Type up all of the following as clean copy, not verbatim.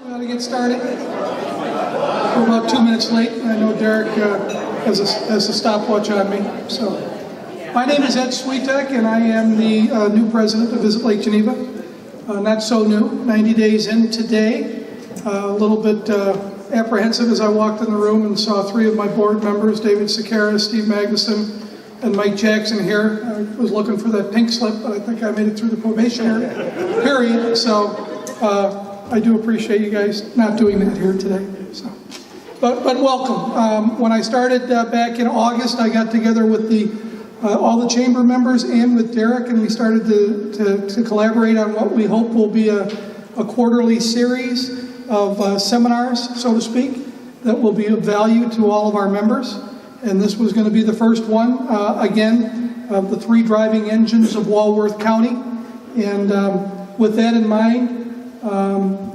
We got to get started. We're about 2 minutes late. I know Derek has a stopwatch on me. So, my name is Ed Switek, and I am the new president of Visit Lake Geneva. Not so new, 90 days in today. A little bit apprehensive as I walked in the room and saw three of my board members, David Sequeira, Steve Magnuson, and Mike Jackson here. I was looking for that pink slip, but I think I made it through the probationary period. So I do appreciate you guys not doing that here today. So, but welcome. When I started back in August, I got together with all the chamber members and with Derek, and we started to collaborate on what we hope will be a quarterly series of seminars, so to speak, that will be of value to all of our members. And this was going to be the first one, again, of the three driving engines of Walworth County. And with that in mind,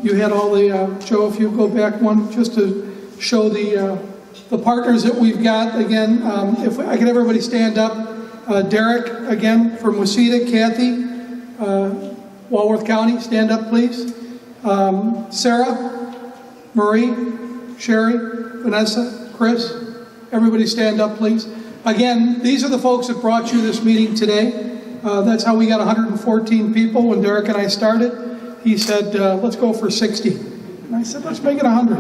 you had all the, Joe, if you go back one, just to show the partners that we've got. Again, if I can everybody stand up. Derek, again, from wceda, Kathy, Walworth County, stand up, please. Sarah, Marie, Sherry, Vanessa, Chris, everybody stand up, please. Again, these are the folks that brought you this meeting today. That's how we got 114 people when Derek and I started. He said, let's go for 60. And I said, let's make it 100.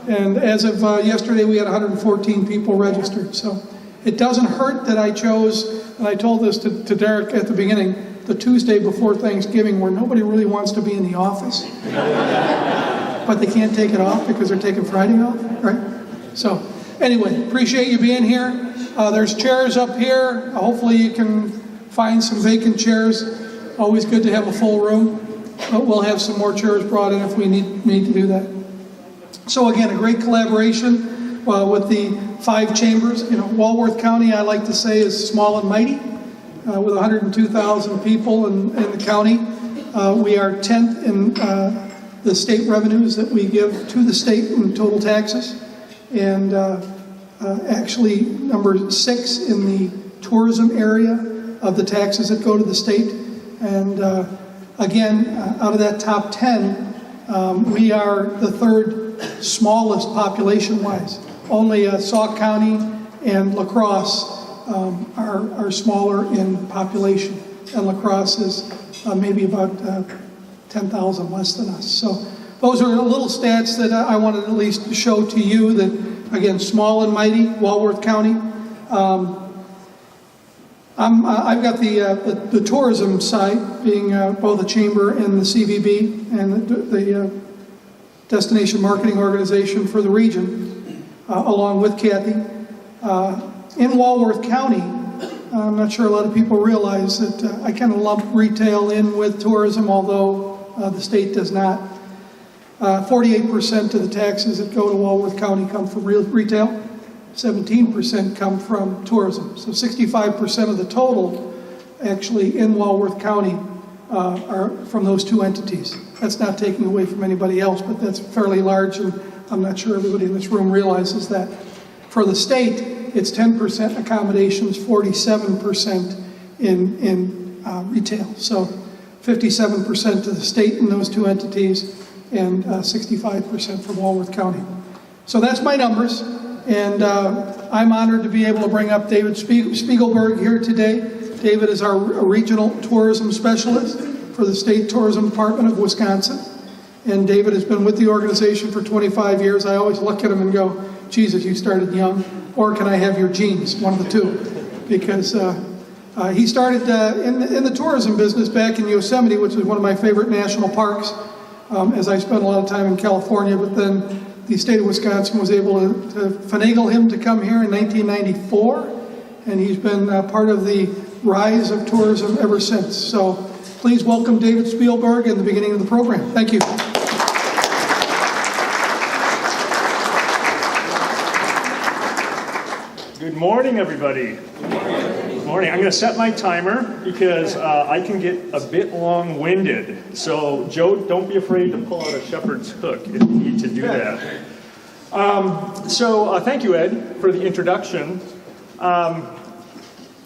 And as of yesterday, we had 114 people registered. So it doesn't hurt that I chose, and I told this to Derek at the beginning, the Tuesday before Thanksgiving, where nobody really wants to be in the office. But they can't take it off because they're taking Friday off, right? So anyway, appreciate you being here. There's chairs up here. Hopefully you can find some vacant chairs. Always good to have a full room. But we'll have some more chairs brought in if we need to do that. So again, a great collaboration with the 5 chambers. You know, Walworth County, I like to say, is small and mighty. With 102,000 people in the county. We are 10th in the state revenues that we give to the state in total taxes. And actually number 6 in the tourism area of the taxes that go to the state. And again, out of that top 10, we are the 3rd smallest population-wise. Only Sauk County and La Crosse are smaller in population, and La Crosse is maybe about 10,000 less than us. So those are little stats that I wanted at least to show to you that, again, small and mighty, Walworth County. I've got the tourism side, being both the chamber and the CVB, and the destination marketing organization for the region, along with Kathy. In Walworth County, I'm not sure a lot of people realize that I kind of lump retail in with tourism, although the state does not. 48% of the taxes that go to Walworth County come from retail, 17% come from tourism. So 65% of the total actually in Walworth County are from those two entities. That's not taking away from anybody else, but that's fairly large, and I'm not sure everybody in this room realizes that. For the state, it's 10% accommodations, 47% in retail. So 57% to the state in those two entities, and 65% from Walworth County. So that's my numbers, and I'm honored to be able to bring up David Spiegelberg here today. David is our regional tourism specialist for the State Tourism Department of Wisconsin. And David has been with the organization for 25 years. I always look at him and go, Jesus, you started young, or can I have your genes? One of the two. Because he started in the tourism business back in Yosemite, which is one of my favorite national parks, as I spent a lot of time in California. But then the state of Wisconsin was able to finagle him to come here in 1994, and he's been part of the rise of tourism ever since. So please welcome David Spielberg in the beginning of the program. Thank you. Good morning, everybody. Good morning. I'm going to set my timer because I can get a bit long-winded. So, Joe, don't be afraid to pull out a shepherd's hook if you need to do that. Thank you, Ed, for the introduction.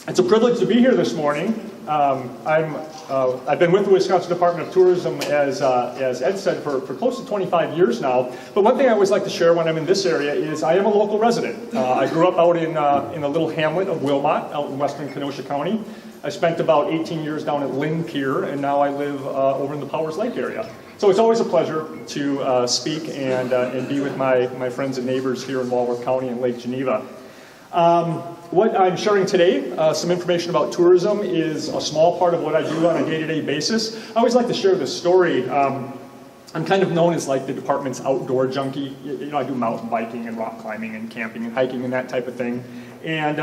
It's a privilege to be here this morning. I've been with the Wisconsin Department of Tourism, as Ed said, for close to 25 years now. But one thing I always like to share when I'm in this area is I am a local resident. I grew up out in a little hamlet of Wilmot, out in western Kenosha County. I spent about 18 years down at Lynn Pier, and now I live over in the Powers Lake area. So it's always a pleasure to speak and be with my friends and neighbors here in Walworth County and Lake Geneva. What I'm sharing today, some information about tourism, is a small part of what I do on a day-to-day basis. I always like to share this story. I'm kind of known as like the department's outdoor junkie. You know, I do mountain biking and rock climbing and camping and hiking and that type of thing. And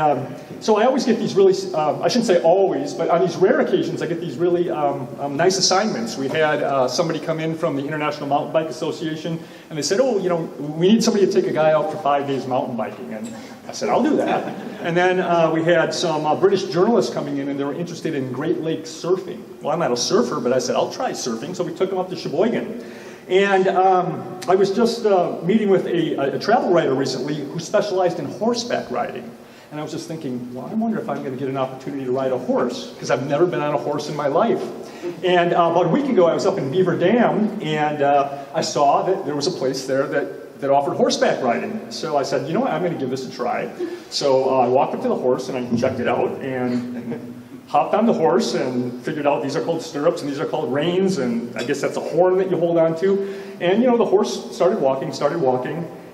so I always get these really, I shouldn't say always, but on these rare occasions I get these really nice assignments. We had somebody come in from the International Mountain Bike Association, and they said, oh, you know, we need somebody to take a guy out for 5 days mountain biking. And I said, I'll do that. And then we had some British journalists coming in, and they were interested in Great Lakes surfing. Well, I'm not a surfer, but I said, I'll try surfing. So we took them up to Sheboygan. And I was just meeting with a travel writer recently who specialized in horseback riding. And I was just thinking, well, I wonder if I'm going to get an opportunity to ride a horse, because I've never been on a horse in my life. And about a week ago, I was up in Beaver Dam, and I saw that there was a place there that offered horseback riding. So I said, you know what, I'm going to give this a try. So I walked up to the horse, and I checked it out, and hopped on the horse, and figured out these are called stirrups, and these are called reins, and I guess that's a horn that you hold on to. And, you know, the horse started walking,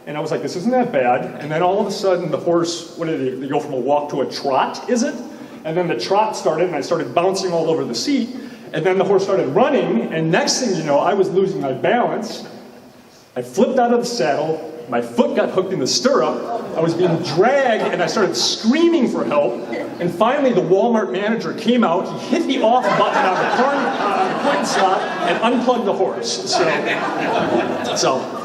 and I was like, this isn't that bad. And then all of a sudden, the horse, what did they go from a walk to a trot, is it? And then the trot started, and I started bouncing all over the seat. And then the horse started running, and next thing you know, I was losing my balance. I flipped out of the saddle, my foot got hooked in the stirrup, I was being dragged, and I started screaming for help. And finally, the Walmart manager came out, he hit the off button on the coin slot, and unplugged the horse. So,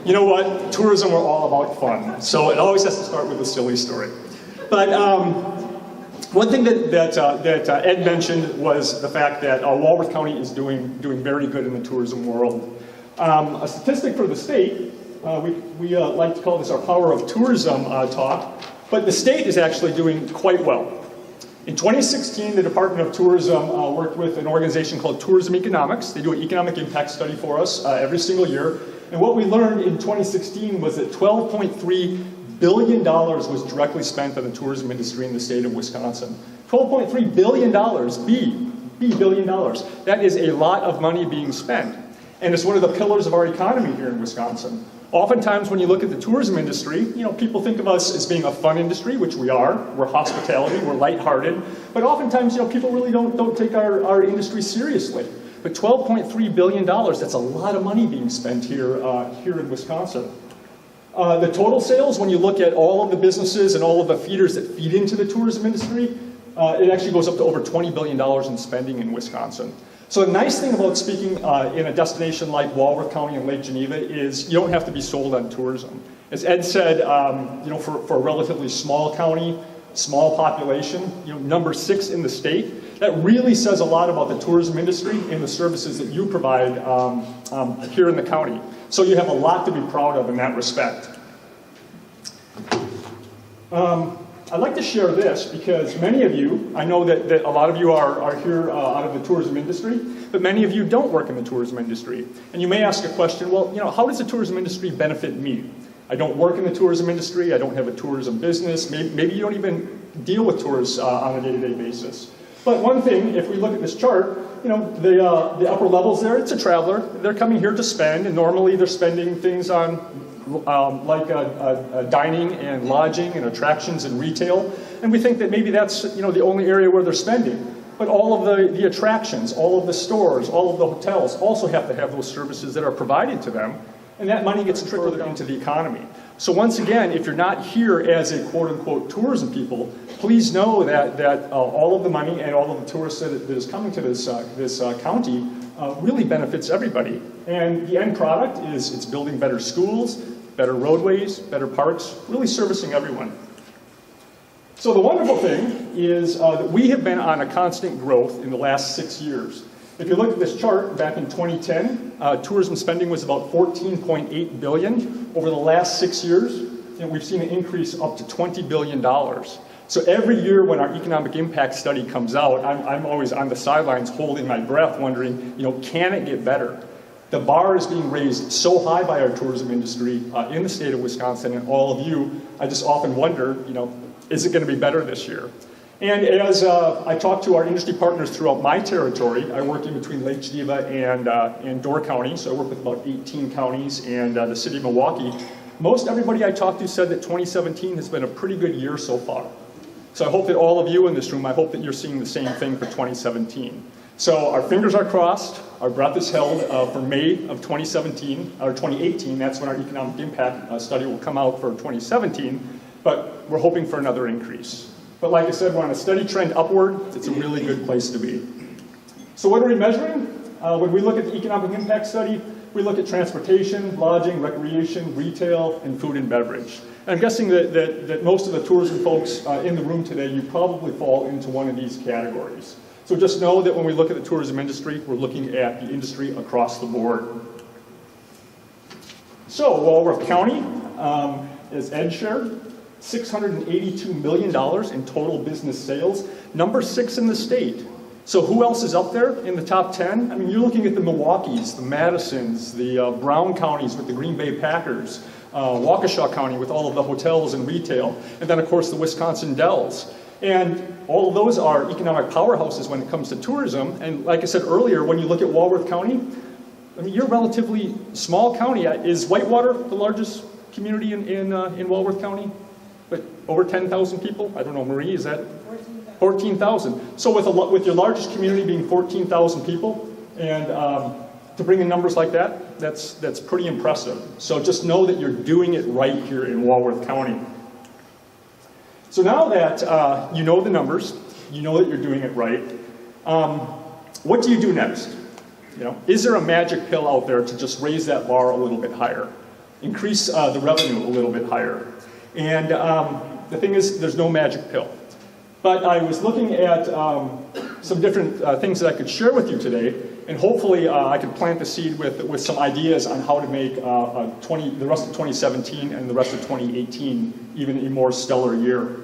you know what? Tourism, we're all about fun. So it always has to start with a silly story. But one thing that Ed mentioned was the fact that Walworth County is doing very good in the tourism world. A statistic for the state, we like to call this our Power of Tourism talk, but the state is actually doing quite well. In 2016, the Department of Tourism worked with an organization called Tourism Economics. They do an economic impact study for us every single year. And what we learned in 2016 was that $12.3 billion was directly spent on the tourism industry in the state of Wisconsin. $12.3 billion, billion dollars. That is a lot of money being spent. And it's one of the pillars of our economy here in Wisconsin. Oftentimes when you look at the tourism industry, you know, people think of us as being a fun industry, which we are. We're hospitality, we're lighthearted. But oftentimes, you know, people really don't take our industry seriously. But $12.3 billion, that's a lot of money being spent here in Wisconsin. The total sales, when you look at all of the businesses and all of the feeders that feed into the tourism industry, it actually goes up to over $20 billion in spending in Wisconsin. So the nice thing about speaking in a destination like Walworth County and Lake Geneva is you don't have to be sold on tourism. As Ed said, you know, for a relatively small county, small population, you know, number 6 in the state, that really says a lot about the tourism industry and the services that you provide here in the county. So you have a lot to be proud of in that respect. I'd like to share this because many of you, I know that a lot of you are here out of the tourism industry, but many of you don't work in the tourism industry. And you may ask a question, well, you know, how does the tourism industry benefit me? I don't work in the tourism industry, I don't have a tourism business, maybe you don't even deal with tourists on a day-to-day basis. But one thing, if we look at this chart, you know, the upper levels there, it's a traveler. They're coming here to spend, and normally they're spending things on like dining and lodging and attractions and retail. And we think that maybe that's, you know, the only area where they're spending. But all of the attractions, all of the stores, all of the hotels also have to have those services that are provided to them. And that money gets trickled into the economy. So once again, if you're not here as a quote-unquote tourism people, please know that all of the money and all of the tourists that is coming to this county really benefits everybody. And the end product is it's building better schools, better roadways, better parks, really servicing everyone. So the wonderful thing is that we have been on a constant growth in the last 6 years. If you look at this chart, back in 2010, tourism spending was about $14.8 billion. Over the last 6 years, you know, we've seen an increase up to $20 billion. So every year when our economic impact study comes out, I'm always on the sidelines holding my breath, wondering, can it get better? The bar is being raised so high by our tourism industry in the state of Wisconsin, and all of you, I just often wonder, is it going to be better this year? And as I talk to our industry partners throughout my territory, I work in between Lake Geneva and Door County, so I work with about 18 counties and the city of Milwaukee. Most everybody I talked to said that 2017 has been a pretty good year so far. So I hope that all of you in this room, I hope that you're seeing the same thing for 2017. So our fingers are crossed, our breath is held for May of 2017, or 2018, that's when our economic impact study will come out for 2017, but we're hoping for another increase. But like I said, we're on a steady trend upward. It's a really good place to be. So what are we measuring? When we look at the economic impact study, we look at transportation, lodging, recreation, retail, and food and beverage. And I'm guessing that most of the tourism folks in the room today, you probably fall into one of these categories. So just know that when we look at the tourism industry, we're looking at the industry across the board. So Walworth County, as Ed shared, $682 million in total business sales, number 6 in the state. So who else is up there in the top 10? I mean, you're looking at the Milwaukees, the Madisons, the Brown counties with the Green Bay Packers, Waukesha County with all of the hotels and retail, and then of course the Wisconsin Dells. And all of those are economic powerhouses when it comes to tourism. And like I said earlier, when you look at Walworth County, I mean, you're a relatively small county. Is Whitewater the largest community in Walworth County? But over 10,000 people? I don't know, Marie, is that? 14,000. So with your largest community being 14,000 people, and to bring in numbers like that, that's pretty impressive. So just know that you're doing it right here in Walworth County. So now that you know the numbers, you know that you're doing it right, what do you do next? Is there a magic pill out there to just raise that bar a little bit higher? Increase the revenue a little bit higher? And the thing is, there's no magic pill. But I was looking at some different things that I could share with you today, and hopefully I could plant the seed with some ideas on how to make the rest of 2017 and the rest of 2018 even a more stellar year.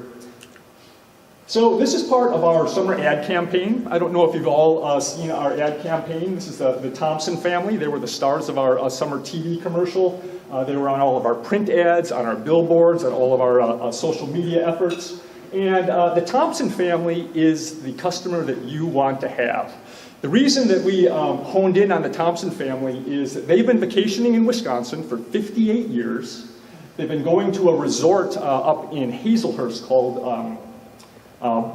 So this is part of our summer ad campaign. I don't know if you've all seen our ad campaign. This is the Toursim family. They were the stars of our summer TV commercial. They were on all of our print ads, on our billboards, on all of our social media efforts. And the Toursim family is the customer that you want to have. The reason that we honed in on the Toursim family is that they've been vacationing in Wisconsin for 58 years. They've been going to a resort up in Hazelhurst called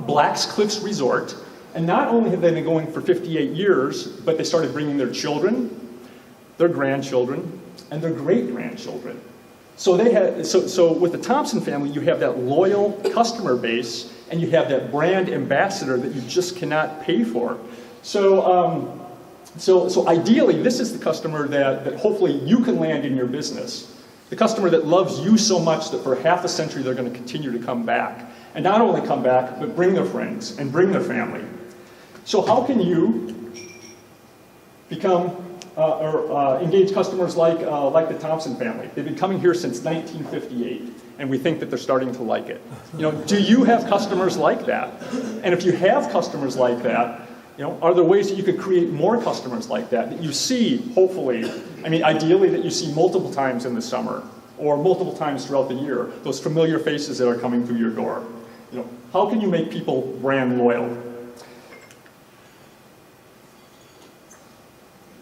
Black's Cliffs Resort. And not only have they been going for 58 years, but they started bringing their children, their grandchildren, and their great-grandchildren. So with the Toursim family, you have that loyal customer base, and you have that brand ambassador that you just cannot pay for. So ideally, this is the customer that hopefully you can land in your business. The customer that loves you so much that for half a century they're going to continue to come back. And not only come back, but bring their friends and bring their family. So how can you become engage customers like the Toursim family? They've been coming here since 1958, and we think that they're starting to like it. Do you have customers like that? And if you have customers like that, are there ways that you could create more customers like that you see, hopefully, ideally that you see multiple times in the summer or multiple times throughout the year, those familiar faces that are coming through your door? How can you make people brand loyal?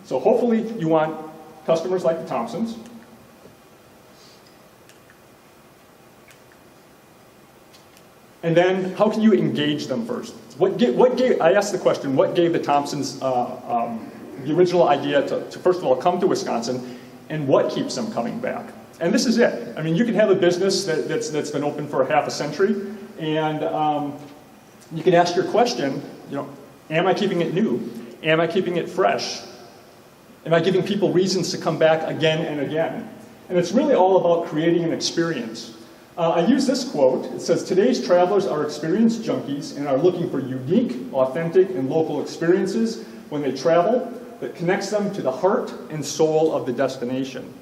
So hopefully you want customers like the Thompsons. And then how can you engage them first? I asked the question, what gave the Thompsons the original idea to first of all come to Wisconsin, and what keeps them coming back? And this is it. You can have a business that's been open for half a century, and you can ask your question, am I keeping it new? Am I keeping it fresh? Am I giving people reasons to come back again and again? And it's really all about creating an experience. I use this quote. It says, "Today's travelers are experience junkies and are looking for unique, authentic, and local experiences when they travel that connects them to the heart and soul of the destination."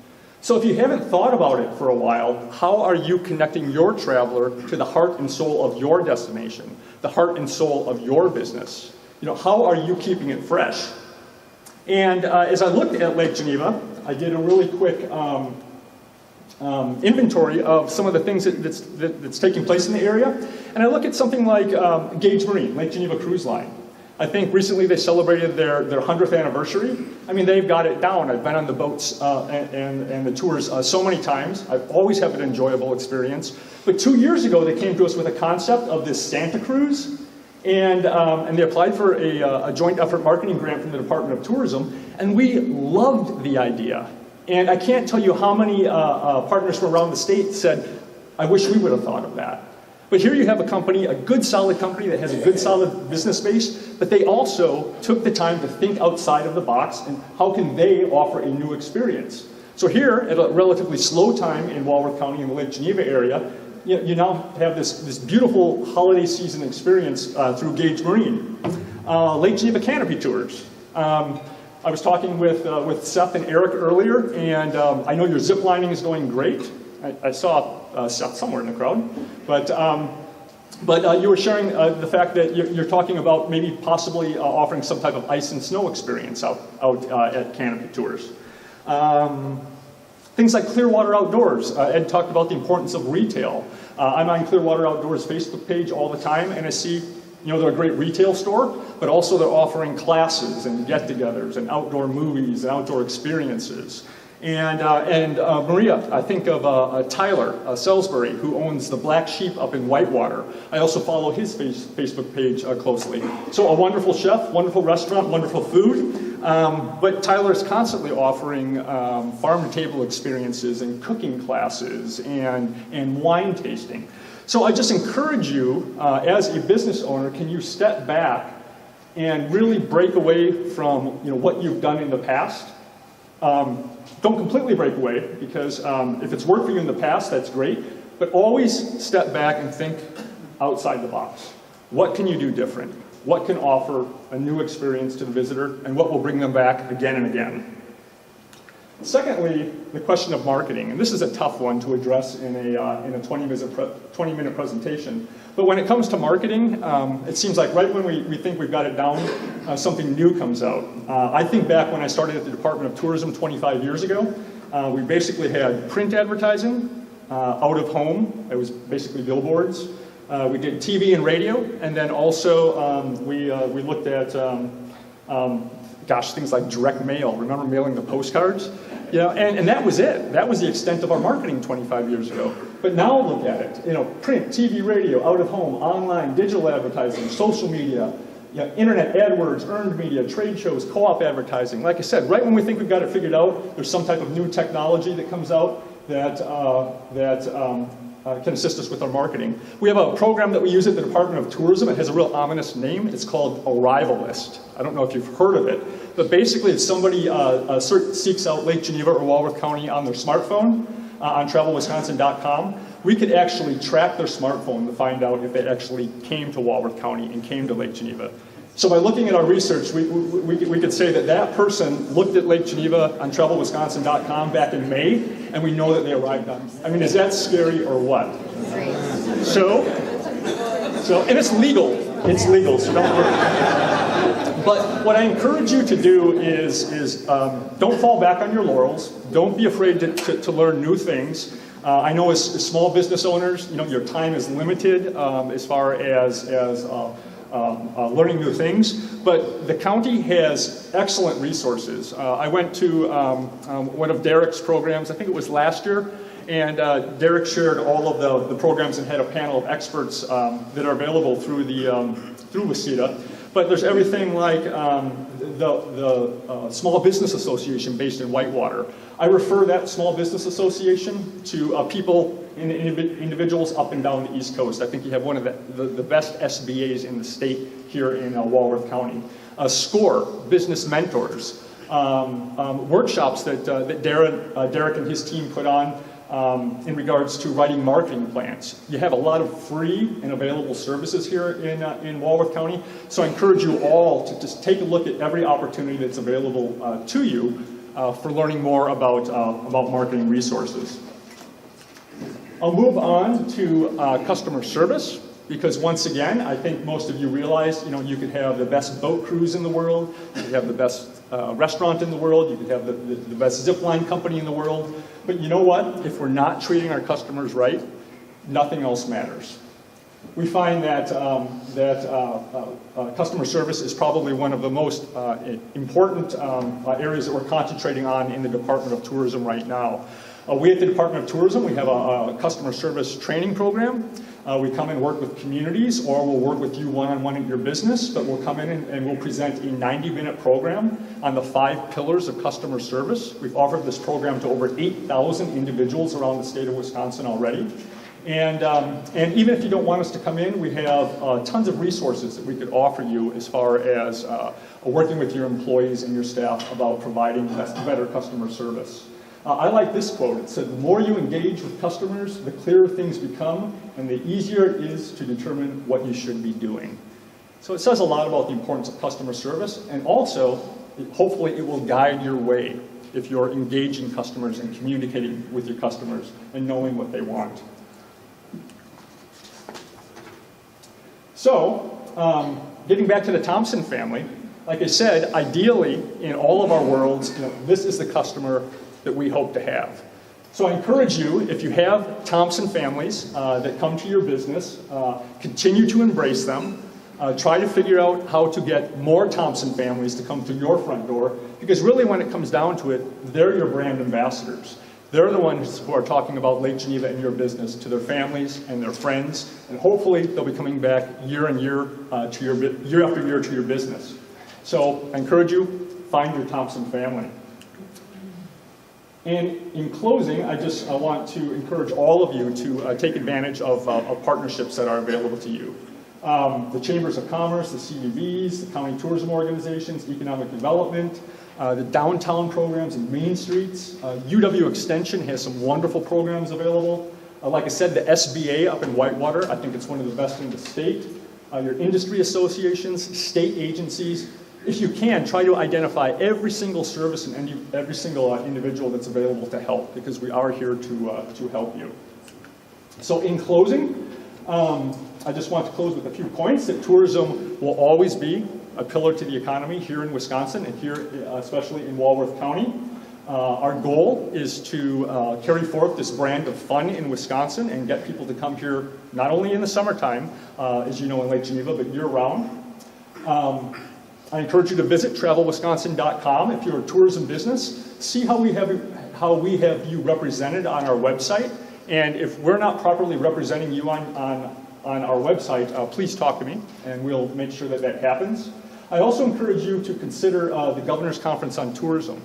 So if you haven't thought about it for a while, how are you connecting your traveler to the heart and soul of your destination, the heart and soul of your business? How are you keeping it fresh? And as I looked at Lake Geneva, I did a really quick inventory of some of the things that's taking place in the area. And I look at something like Gage Marine, Lake Geneva Cruise Line. I think recently they celebrated their 100th anniversary. I mean, they've got it down. I've been on the boats and the tours so many times. I've always had an enjoyable experience. But 2 years ago, they came to us with a concept of this Santa Cruise. And they applied for a joint effort marketing grant from the Department of Tourism. And we loved the idea. And I can't tell you how many partners from around the state said, I wish we would have thought of that. But here you have a company, a good solid company that has a good solid business base, but they also took the time to think outside of the box and how can they offer a new experience. So here, at a relatively slow time in Walworth County in the Lake Geneva area, you now have this beautiful holiday season experience through Gage Marine. Lake Geneva Canopy Tours. I was talking with Seth and Eric earlier, and I know your zip lining is going great. I saw Seth somewhere in the crowd, but you were sharing the fact that you're talking about maybe possibly offering some type of ice and snow experience out at Canopy Tours. Things like Clearwater Outdoors. Ed talked about the importance of retail. I'm on Clearwater Outdoors Facebook page all the time, and I see, they're a great retail store, but also they're offering classes and get-togethers and outdoor movies and outdoor experiences. And Maria, I think of Tyler Salisbury, who owns the Black Sheep up in Whitewater. I also follow his Facebook page closely. So a wonderful chef, wonderful restaurant, wonderful food. But Tyler is constantly offering farm-to-table experiences and cooking classes and wine tasting. So I just encourage you, as a business owner, can you step back and really break away from what you've done in the past? Don't completely break away, because if it's worked for you in the past, that's great. But always step back and think outside the box. What can you do different? What can offer a new experience to the visitor, and what will bring them back again and again? Secondly, the question of marketing, and this is a tough one to address in a 20-minute presentation. But when it comes to marketing, it seems like right when we think we've got it down, something new comes out. I think back when I started at the Department of Tourism 25 years ago, we basically had print advertising, out of home, it was basically billboards. We did TV and radio, and then also we looked at things like direct mail. Remember mailing the postcards? And that was it. That was the extent of our marketing 25 years ago. But now look at it. Print, TV, radio, out of home, online, digital advertising, social media, internet, AdWords, earned media, trade shows, co-op advertising. Like I said, right when we think we've got it figured out, there's some type of new technology that comes out that can assist us with our marketing. We have a program that we use at the Department of Tourism. It has a real ominous name. It's called Arrival List. I don't know if you've heard of it, but basically if somebody seeks out Lake Geneva or Walworth County on their smartphone, on travelwisconsin.com, we could actually track their smartphone to find out if they actually came to Walworth County and came to Lake Geneva. So by looking at our research, we could say that person looked at Lake Geneva on travelwisconsin.com back in May, and we know that they arrived on. I mean, is that scary or what? So, and it's legal. It's legal, so don't worry. But what I encourage you to do is don't fall back on your laurels. Don't be afraid to learn new things. I know as small business owners, your time is limited as far as learning new things, but the county has excellent resources. I went to one of Derek's programs, I think it was last year, and Derek shared all of the programs and had a panel of experts that are available through wceda. But there's everything like the Small Business Association based in Whitewater. I refer that Small Business Association to people and individuals up and down the East Coast. I think you have one of the best SBAs in the state here in Walworth County. SCORE, Business Mentors, workshops that Derek and his team put on in regards to writing marketing plans. You have a lot of free and available services here in Walworth County, so I encourage you all to just take a look at every opportunity that's available to you for learning more about marketing resources. I'll move on to customer service, because once again, I think most of you realize, you could have the best boat cruise in the world, you could have the best restaurant in the world, you could have the best zip line company in the world, but you know what? If we're not treating our customers right, nothing else matters. We find that customer service is probably one of the most important areas that we're concentrating on in the Department of Tourism right now. We at the Department of Tourism, we have a customer service training program. We come and work with communities, or we'll work with you one-on-one in your business, but we'll come in and we'll present a 90-minute program on the 5 pillars of customer service. We've offered this program to over 8,000 individuals around the state of Wisconsin already. And even if you don't want us to come in, we have tons of resources that we could offer you as far as working with your employees and your staff about providing better customer service. I like this quote. It said, "The more you engage with customers, the clearer things become, and the easier it is to determine what you should be doing." So it says a lot about the importance of customer service, and also, hopefully, it will guide your way if you're engaging customers and communicating with your customers and knowing what they want. So, getting back to the Thompson family, like I said, ideally, in all of our worlds, this is the customer that we hope to have. So I encourage you, if you have Thompson families that come to your business, continue to embrace them. Try to figure out how to get more Thompson families to come to your front door, because really when it comes down to it, they're your brand ambassadors. They're the ones who are talking about Lake Geneva and your business to their families and their friends, and hopefully they'll be coming back year after year to your business. So I encourage you, find your Thompson family. And in closing, I just want to encourage all of you to take advantage of partnerships that are available to you. The Chambers of Commerce, the CUBs, the County Tourism Organizations, Economic Development, the downtown programs and Main Streets. UW Extension has some wonderful programs available. Like I said, the SBA up in Whitewater, I think it's one of the best in the state. Your industry associations, state agencies. If you can, try to identify every single service and every single individual that's available to help, because we are here to help you. So in closing, I just want to close with a few points that tourism will always be a pillar to the economy here in Wisconsin and here especially in Walworth County. Our goal is to carry forth this brand of fun in Wisconsin and get people to come here not only in the summertime, as you know, in Lake Geneva, but year-round. I encourage you to visit travelwisconsin.com if you're a tourism business. See how we have you represented on our website. And if we're not properly representing you on our website, please talk to me, and we'll make sure that that happens. I also encourage you to consider the Governor's Conference on Tourism.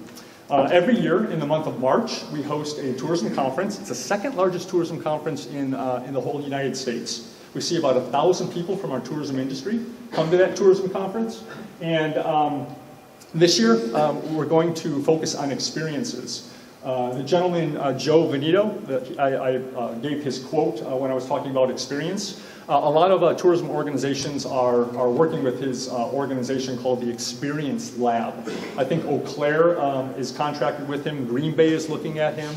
Every year in the month of March, we host a tourism conference. It's the second largest tourism conference in the whole United States. We see about 1,000 people from our tourism industry come to that tourism conference. And this year, we're going to focus on experiences. The gentleman, Joe Veneto, I gave his quote when I was talking about experience. A lot of tourism organizations are working with his organization called the Experience Lab. I think Eau Claire is contracted with him. Green Bay is looking at him.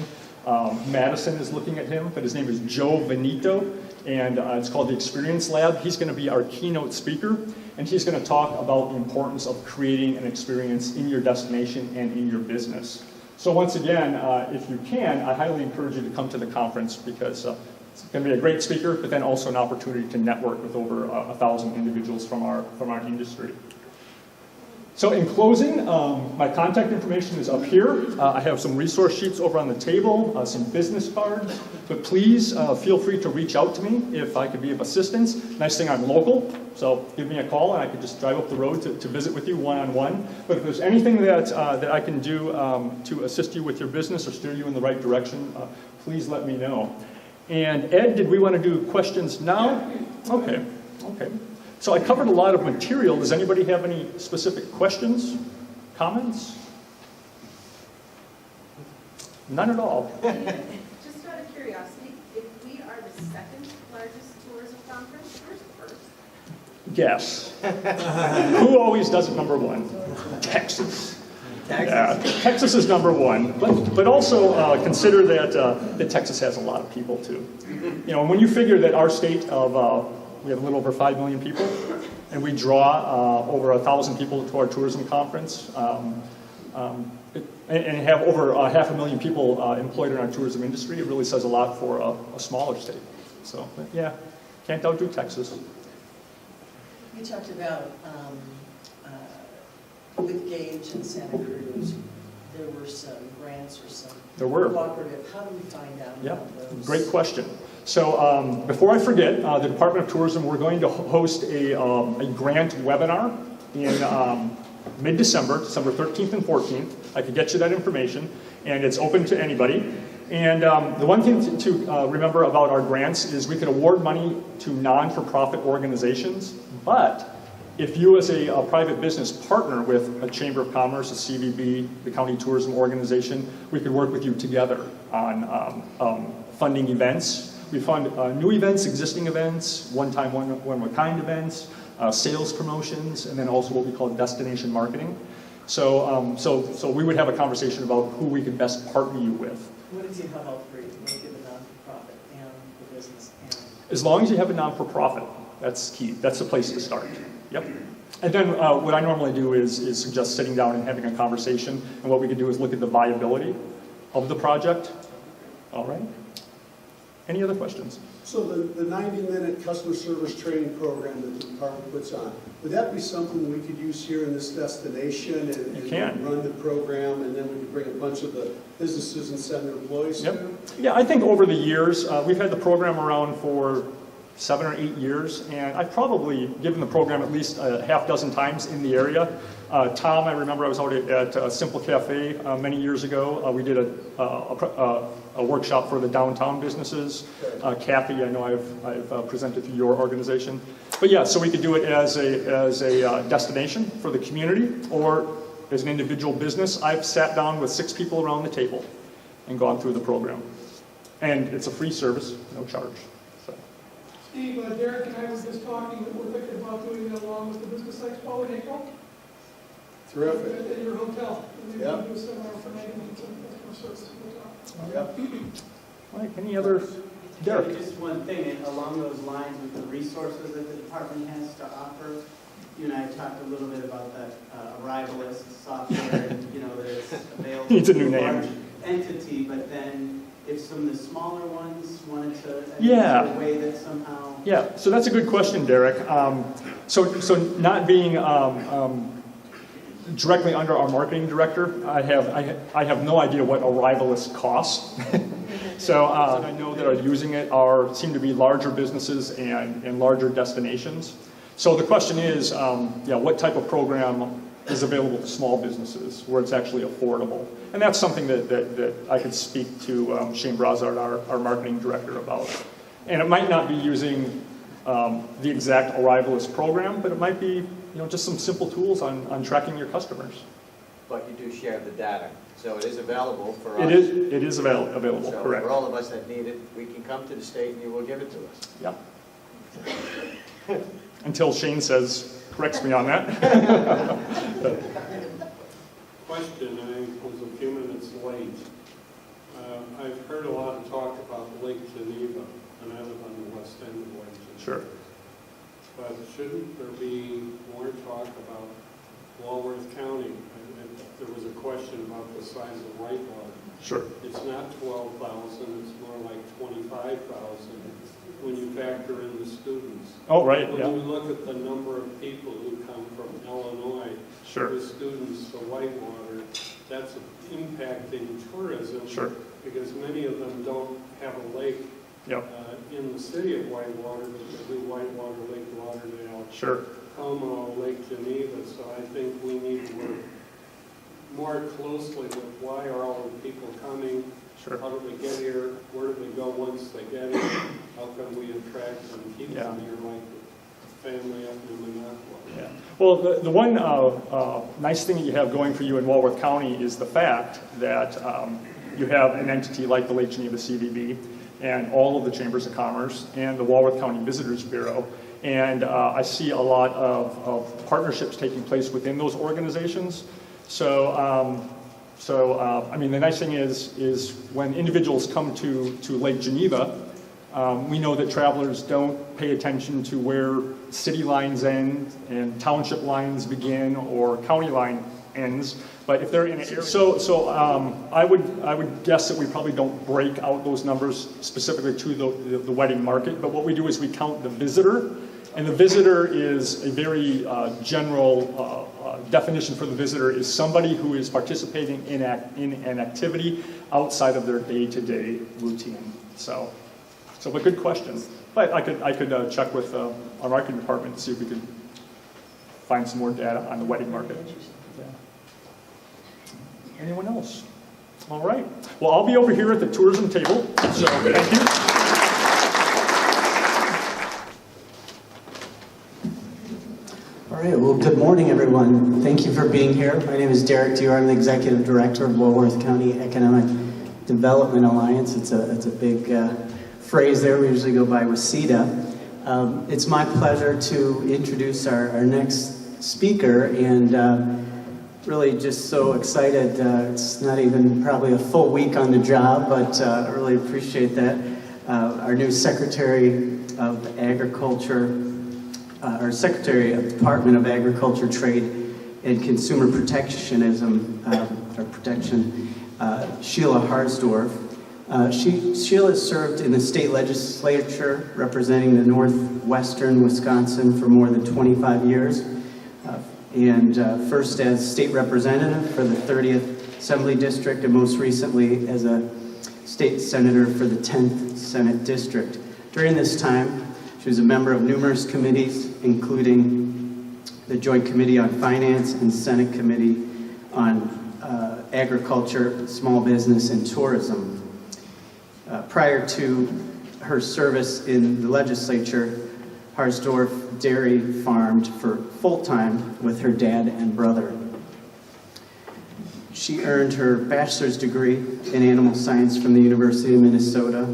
Madison is looking at him, but his name is Joe Veneto, and it's called the Experience Lab. He's going to be our keynote speaker, and he's going to talk about the importance of creating an experience in your destination and in your business. So once again, if you can, I highly encourage you to come to the conference, because it's going to be a great speaker, but then also an opportunity to network with over 1,000 individuals from our industry. So in closing, my contact information is up here. I have some resource sheets over on the table, some business cards, but please feel free to reach out to me if I could be of assistance. Nice thing, I'm local, so give me a call and I could just drive up the road to visit with you one-on-one. But if there's anything that I can do to assist you with your business or steer you in the right direction, please let me know. And Ed, did we want to do questions now? Okay. So I covered a lot of material. Does anybody have any specific questions, comments? None at all. Just out of curiosity, if we are the second largest tourism conference, where's the first? Guess. Who always does it number one? Texas. Yeah, Texas is number one, but also consider that Texas has a lot of people too. You know, when you figure that our state of we have a little over 5 million people, and we draw over 1,000 people to our tourism conference, and have over 500,000 people employed in our tourism industry, it really says a lot for a smaller state. So, yeah, can't outdo Texas. You talked about with Gage and Santa Cruz, there were some grants or some cooperative. How do we find out about those? Great question. So before I forget, the Department of Tourism, we're going to host a grant webinar in mid-December, December 13th and 14th. I could get you that information, and it's open to anybody. And the one thing to remember about our grants is we can award money to non-for-profit organizations, but if you as a private business partner with a Chamber of Commerce, a CVB, the County Tourism Organization, we could work with you together on funding events. We fund new events, existing events, one-time, one-of-a-kind events, sales promotions, and then also what we call destination marketing. So we would have a conversation about who we could best partner you with. What if you have all three? Make it a non-for-profit and the business and... As long as you have a non-for-profit, that's key. That's the place to start. Yep. And then what I normally do is suggest sitting down and having a conversation. And what we can do is look at the viability of the project. All right. Any other questions? So the 90-minute customer service training program that the department puts on, would that be something we could use here in this destination and run the program, and then we could bring a bunch of the businesses and send their employees to? Yeah, I think over the years, we've had the program around for 7 or 8 years, and I've probably given the program at least a half dozen times in the area. Tom, I remember I was out at Simple Cafe many years ago. We did a workshop for the downtown businesses. Kathy, I know I've presented to your organization. But yeah, so we could do it as a destination for the community or as an individual business. I've sat down with 6 people around the table and gone through the program. And it's a free service, no charge. Steve, Derek and I were just talking that we're thinking about doing that along with the Business Expo in April. Terrific. At your hotel. Yep. Do a seminar for 90 minutes on customer service hotel. Yep. All right, any other? Derek? Just one thing, along those lines with the resources that the department has to offer, you and I talked a little bit about that Arrivalist software, and, that it's available It's a to new a name. large entity, but then if some of the smaller ones wanted to, Yeah. is there a way that somehow... Yeah, so that's a good question, Derek. So not being directly under our marketing director, I have no idea what Arrivalist costs. So I know that are using it seem to be larger businesses and larger destinations. So the question is, what type of program is available to small businesses where it's actually affordable? And that's something that I could speak to Shane Brazard, our marketing director, about. And it might not be using the exact Arrivalist program, but it might be just some simple tools on tracking your customers. But you do share the data, so it is available for us. It is available, so correct. For all of us that need it, we can come to the state and you will give it to us. Yeah. Until Shane corrects me on that. Question, I was a few minutes late. I've heard a lot of talk about Lake Geneva, and I live on the west end of Lake Geneva. Sure. But shouldn't there be more talk about Walworth County? And there was a question about the size of Whitewater. Sure. It's not 12,000, it's more like 25,000 when you factor in the students. Oh, right, When yeah. you look at the number of people who come from Illinois, Sure. the students to Whitewater, that's impacting tourism. Sure. Because many of them don't have a lake Yep. in the city of Whitewater, but they do Whitewater, Lake Lauderdale, Sure. Como, Lake Geneva. So I think we need to work more closely with why are all the people coming? Sure. How do they get here? Where do they go once they get here? How can we attract them and keep them here like the family up in Minneapolis? Yeah. Well, the one nice thing that you have going for you in Walworth County is the fact that you have an entity like the Lake Geneva CVB and all of the Chambers of Commerce and the Walworth County Visitors Bureau. And I see a lot of partnerships taking place within those organizations. So, I mean, the nice thing is when individuals come to Lake Geneva, we know that travelers don't pay attention to where city lines end and township lines begin or county line ends. But if they're in an area, I would guess that we probably don't break out those numbers specifically to the wedding market. But what we do is we count the visitor, and the visitor is a very general definition for the visitor is somebody who is participating in an activity outside of their day-to-day routine. So a good question. But I could check with our marketing department to see if we could find some more data on the wedding market. Yeah. Anyone else? All right. Well, I'll be over here at the tourism table. So thank you. All right, well, good morning, everyone. Thank you for being here. My name is Derek Dior. I'm the Executive Director of Walworth County Economic Development Alliance. It's a big phrase there. We usually go by wceda. It's my pleasure to introduce our next speaker, and really just so excited. It's not even probably a full week on the job, but I really appreciate that. Our new Secretary of Agriculture, our Secretary of the Department of Agriculture, Trade, and Consumer Protectionism, Sheila Harsdorf. Sheila served in the state legislature representing the northwestern Wisconsin for more than 25 years, and first as state representative for the 30th Assembly District, and most recently as a state senator for the 10th Senate District. During this time, she was a member of numerous committees, including the Joint Committee on Finance and Senate Committee on Agriculture, Small Business, and Tourism. Prior to her service in the legislature, Harsdorf dairy farmed for full-time with her dad and brother. She earned her bachelor's degree in animal science from the University of Minnesota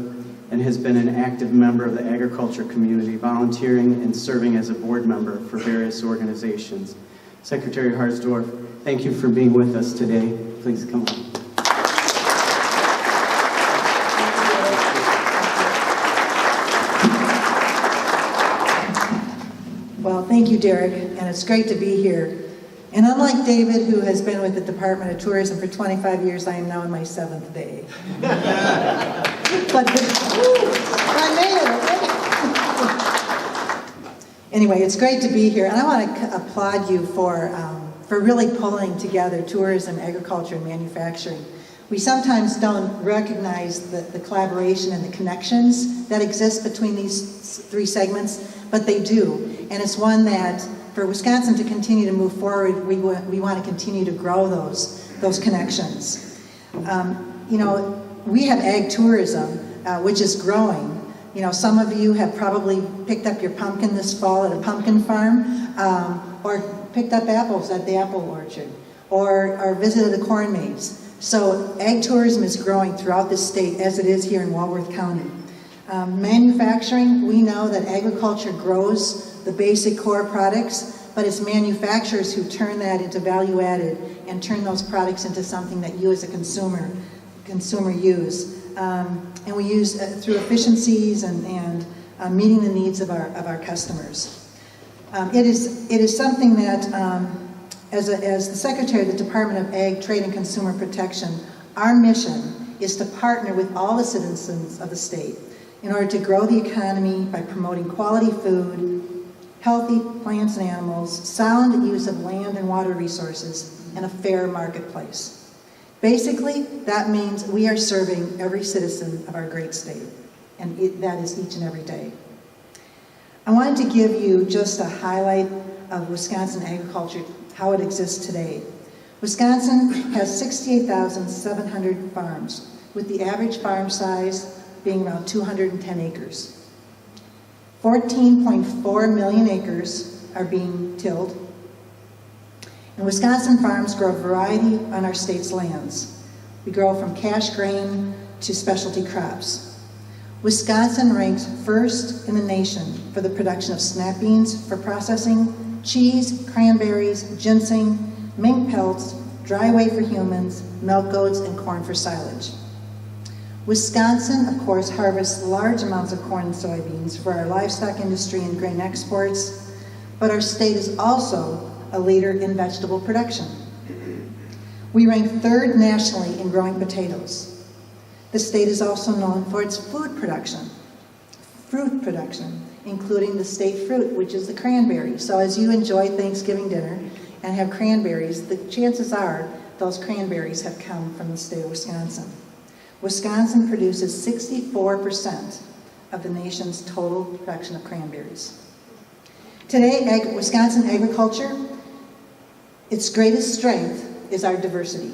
and has been an active member of the agriculture community, volunteering and serving as a board member for various organizations. Secretary Harsdorf, thank you for being with us today. Please come on. Well, thank you, Derek, and it's great to be here. And unlike David, who has been with the Department of Tourism for 25 years, I am now in my 7th day. But I made it. Anyway, it's great to be here, and I want to applaud you for really pulling together tourism, agriculture, and manufacturing. We sometimes don't recognize the collaboration and the connections that exist between these three segments, but they do. And it's one that, for Wisconsin to continue to move forward, we want to continue to grow those connections. You know, we have ag tourism, which is growing. You know, some of you have probably picked up your pumpkin this fall at a pumpkin farm, or picked up apples at the apple orchard, or visited a corn maze. So ag tourism is growing throughout the state, as it is here in Walworth County. Manufacturing, we know that agriculture grows the basic core products, but it's manufacturers who turn that into value added and turn those products into something that you as a consumer use. And we use through efficiencies and meeting the needs of our customers. It is something that, as the Secretary of the Department of Ag, Trade, and Consumer Protection, our mission is to partner with all the citizens of the state in order to grow the economy by promoting quality food, healthy plants and animals, sound use of land and water resources, and a fair marketplace. Basically, that means we are serving every citizen of our great state, and that is each and every day. I wanted to give you just a highlight of Wisconsin agriculture, how it exists today. Wisconsin has 68,700 farms, with the average farm size being around 210 acres. 14.4 million acres are being tilled. And Wisconsin farms grow a variety on our state's lands. We grow from cash grain to specialty crops. Wisconsin ranks first in the nation for the production of snap beans for processing, cheese, cranberries, ginseng, mink pelts, dry whey for humans, milk goats, and corn for silage. Wisconsin, of course, harvests large amounts of corn and soybeans for our livestock industry and grain exports, but our state is also a leader in vegetable production. We rank 3rd nationally in growing potatoes. The state is also known for its fruit production, including the state fruit, which is the cranberry. So as you enjoy Thanksgiving dinner and have cranberries, the chances are those cranberries have come from the state of Wisconsin. Wisconsin produces 64% of the nation's total production of cranberries. Today, Wisconsin agriculture, its greatest strength is our diversity.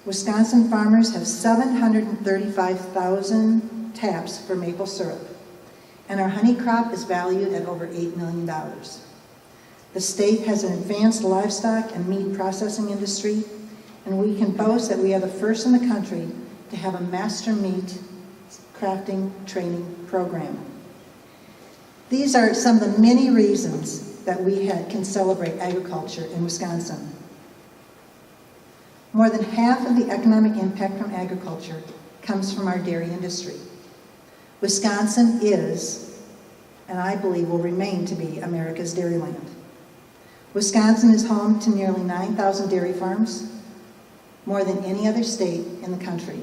Wisconsin farmers have 735,000 taps for maple syrup, and our honey crop is valued at over $8 million. The state has an advanced livestock and meat processing industry, and we can boast that we are the first in the country to have a master meat crafting training program. These are some of the many reasons that we can celebrate agriculture in Wisconsin. More than half of the economic impact from agriculture comes from our dairy industry. Wisconsin is, and I believe will remain to be, America's dairyland. Wisconsin is home to nearly 9,000 dairy farms, more than any other state in the country.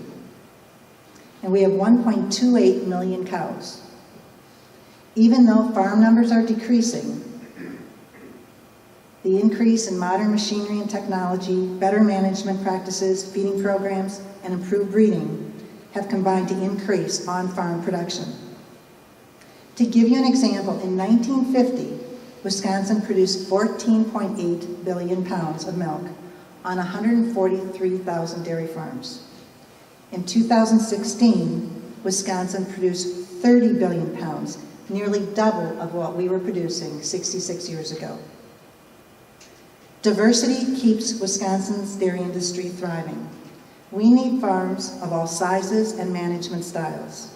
And we have 1.28 million cows. Even though farm numbers are decreasing, the increase in modern machinery and technology, better management practices, feeding programs, and improved breeding have combined to increase on-farm production. To give you an example, in 1950, Wisconsin produced 14.8 billion pounds of milk on 143,000 dairy farms. In 2016, Wisconsin produced 30 billion pounds, nearly double of what we were producing 66 years ago. Diversity keeps Wisconsin's dairy industry thriving. We need farms of all sizes and management styles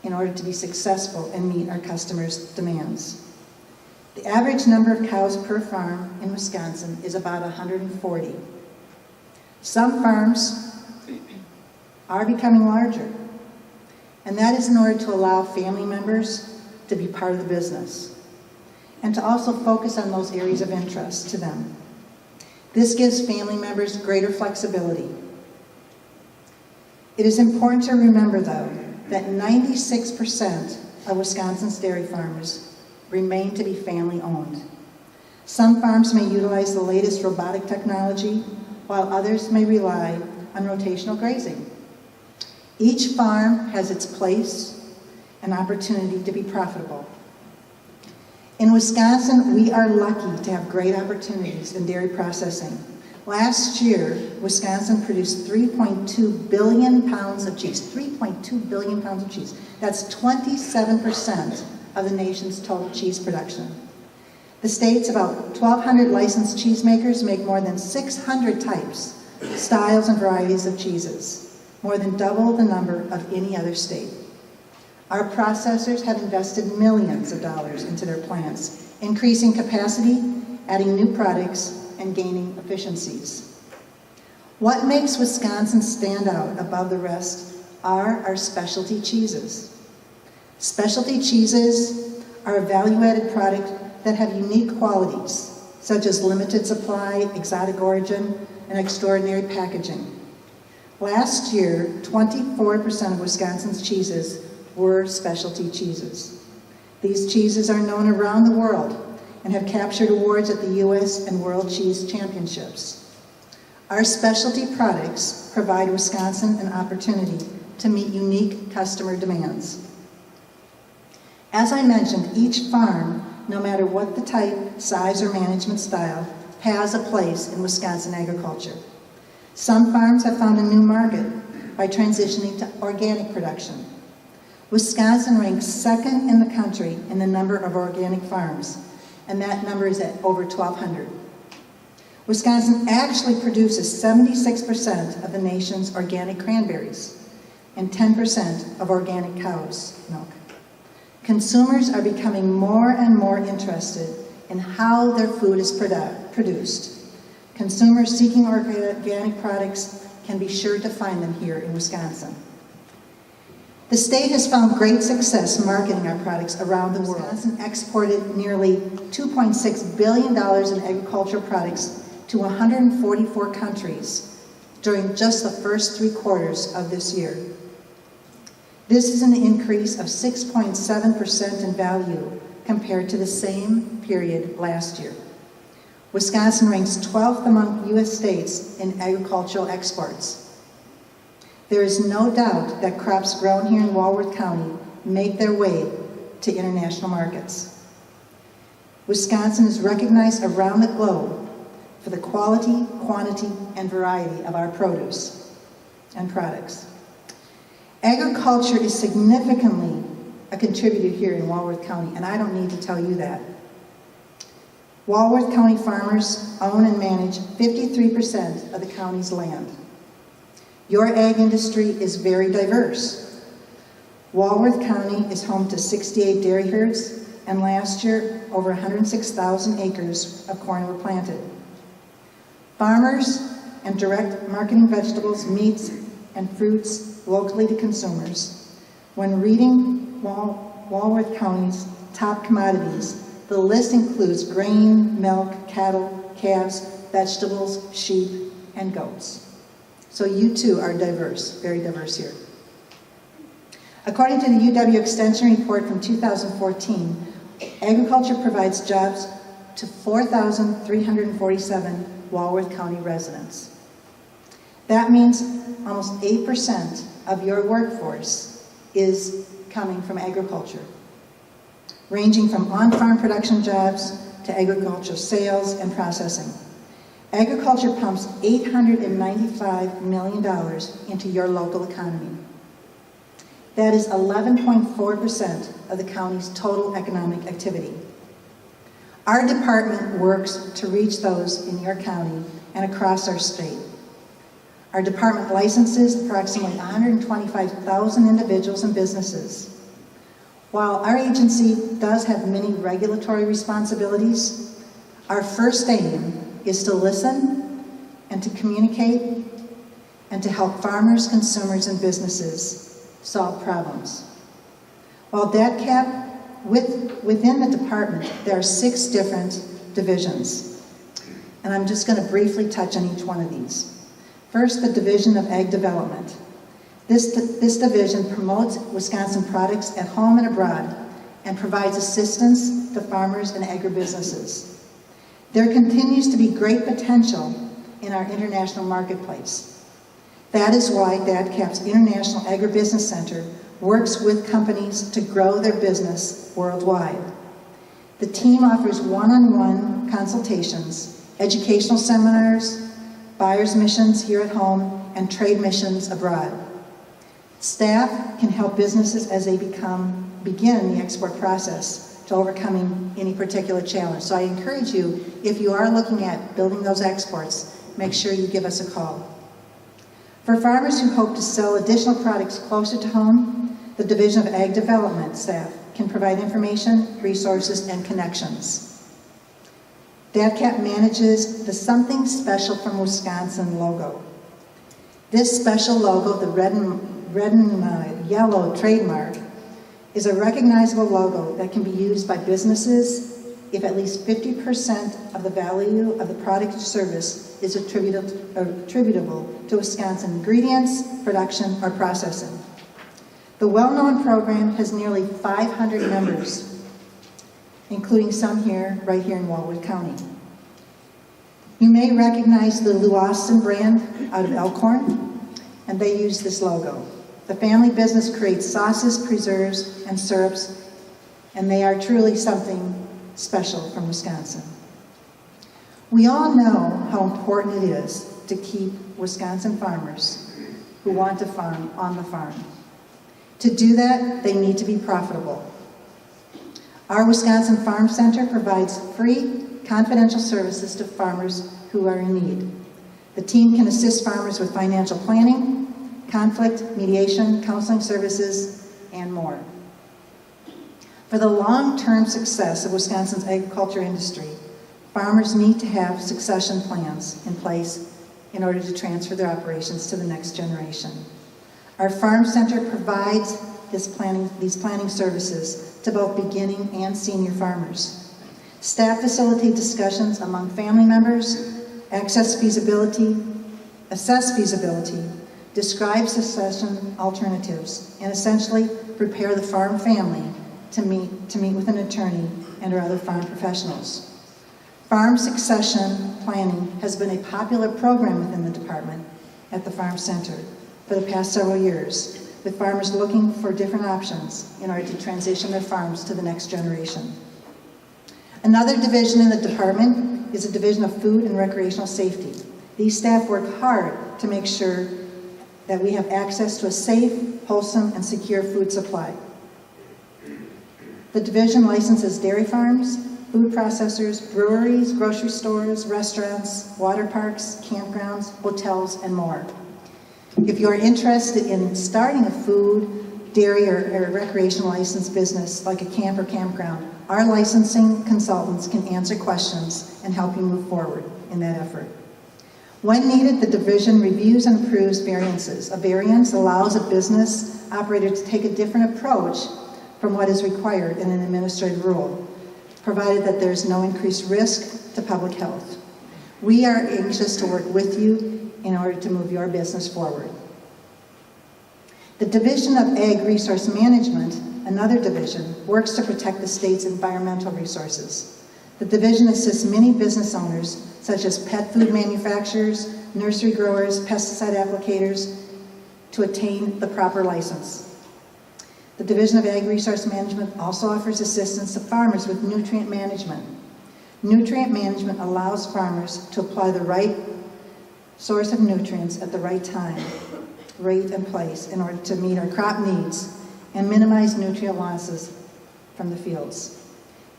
in order to be successful and meet our customers' demands. The average number of cows per farm in Wisconsin is about 140. Some farms are becoming larger, and that is in order to allow family members to be part of the business and to also focus on those areas of interest to them. This gives family members greater flexibility. It is important to remember, though, that 96% of Wisconsin's dairy farmers remain to be family-owned. Some farms may utilize the latest robotic technology, while others may rely on rotational grazing. Each farm has its place and opportunity to be profitable. In Wisconsin, we are lucky to have great opportunities in dairy processing. Last year, Wisconsin produced 3.2 billion pounds of cheese. 3.2 billion pounds of cheese. That's 27% of the nation's total cheese production. The state's about 1,200 licensed cheesemakers make more than 600 types, styles, and varieties of cheeses, more than double the number of any other state. Our processors have invested millions of dollars into their plants, increasing capacity, adding new products, and gaining efficiencies. What makes Wisconsin stand out above the rest are our specialty cheeses. Specialty cheeses are a value-added product that have unique qualities, such as limited supply, exotic origin, and extraordinary packaging. Last year, 24% of Wisconsin's cheeses were specialty cheeses. These cheeses are known around the world and have captured awards at the U.S. and World Cheese Championships. Our specialty products provide Wisconsin an opportunity to meet unique customer demands. As I mentioned, each farm, no matter what the type, size, or management style, has a place in Wisconsin agriculture. Some farms have found a new market by transitioning to organic production. Wisconsin ranks second in the country in the number of organic farms, and that number is at over 1,200. Wisconsin actually produces 76% of the nation's organic cranberries and 10% of organic cow's milk. Consumers are becoming more and more interested in how their food is produced. Consumers seeking organic products can be sure to find them here in Wisconsin. The state has found great success marketing our products around the world. Wisconsin exported nearly $2.6 billion in agricultural products to 144 countries during just the first 3 quarters of this year. This is an increase of 6.7% in value compared to the same period last year. Wisconsin ranks 12th among U.S. states in agricultural exports. There is no doubt that crops grown here in Walworth County make their way to international markets. Wisconsin is recognized around the globe for the quality, quantity, and variety of our produce and products. Agriculture is significantly a contributor here in Walworth County, and I don't need to tell you that. Walworth County farmers own and manage 53% of the county's land. Your ag industry is very diverse. Walworth County is home to 68 dairy herds, and last year, over 106,000 acres of corn were planted. Farmers and direct marketing vegetables, meats, and fruits locally to consumers. When reading Walworth County's top commodities, the list includes grain, milk, cattle, calves, vegetables, sheep, and goats. So you too are diverse, very diverse here. According to the UW Extension Report from 2014, agriculture provides jobs to 4,347 Walworth County residents. That means almost 8% of your workforce is coming from agriculture, ranging from on-farm production jobs to agricultural sales and processing. Agriculture pumps $895 million into your local economy. That is 11.4% of the county's total economic activity. Our department works to reach those in your county and across our state. Our department licenses approximately 125,000 individuals and businesses. While our agency does have many regulatory responsibilities, our first aim is to listen and to communicate and to help farmers, consumers, and businesses solve problems. While DATCAP, within the department, there are 6 different divisions. And I'm just going to briefly touch on each one of these. First, the Division of Ag Development. This division promotes Wisconsin products at home and abroad and provides assistance to farmers and agribusinesses. There continues to be great potential in our international marketplace. That is why DATCAP's International Agribusiness Center works with companies to grow their business worldwide. The team offers one-on-one consultations, educational seminars, buyer's missions here at home, and trade missions abroad. Staff can help businesses as they begin the export process to overcoming any particular challenge. So I encourage you, if you are looking at building those exports, make sure you give us a call. For farmers who hope to sell additional products closer to home, the Division of Ag Development staff can provide information, resources, and connections. DATCAP manages the Something Special from Wisconsin logo. This special logo, the red and yellow trademark, is a recognizable logo that can be used by businesses if at least 50% of the value of the product or service is attributable to Wisconsin ingredients, production, or processing. The well-known program has nearly 500 members, including some right here in Walworth County. You may recognize the Lewiston brand out of Elkhorn, and they use this logo. The family business creates sauces, preserves, and syrups, and they are truly something special from Wisconsin. We all know how important it is to keep Wisconsin farmers who want to farm on the farm. To do that, they need to be profitable. Our Wisconsin Farm Center provides free, confidential services to farmers who are in need. The team can assist farmers with financial planning, conflict, mediation, counseling services, and more. For the long-term success of Wisconsin's agriculture industry, Farmers need to have succession plans in place in order to transfer their operations to the next generation. Our Farm Center provides these planning services to both beginning and senior farmers. Staff facilitate discussions among family members, assess feasibility, describe succession alternatives, and essentially prepare the farm family to meet with an attorney and or other farm professionals. Farm succession planning has been a popular program within the department at the Farm Center for the past several years, with farmers looking for different options in order to transition their farms to the next generation. Another division in the department is a division of food and recreational safety. These staff work hard to make sure that we have access to a safe, wholesome, and secure food supply. The division licenses dairy farms, food processors, breweries, grocery stores, restaurants, water parks, campgrounds, hotels, and more. If you are interested in starting a food, dairy, or recreational licensed business like a camp or campground, our licensing consultants can answer questions and help you move forward in that effort. When needed, the division reviews and approves variances. A variance allows a business operator to take a different approach from what is required in an administrative rule, provided that there is no increased risk to public health. We are anxious to work with you in order to move your business forward. The Division of Ag Resource Management, another division, works to protect the state's environmental resources. The division assists many business owners, such as pet food manufacturers, nursery growers, pesticide applicators, to attain the proper license. The Division of Ag Resource Management also offers assistance to farmers with nutrient management. Nutrient management allows farmers to apply the right source of nutrients at the right time, rate, and place in order to meet our crop needs and minimize nutrient losses from the fields.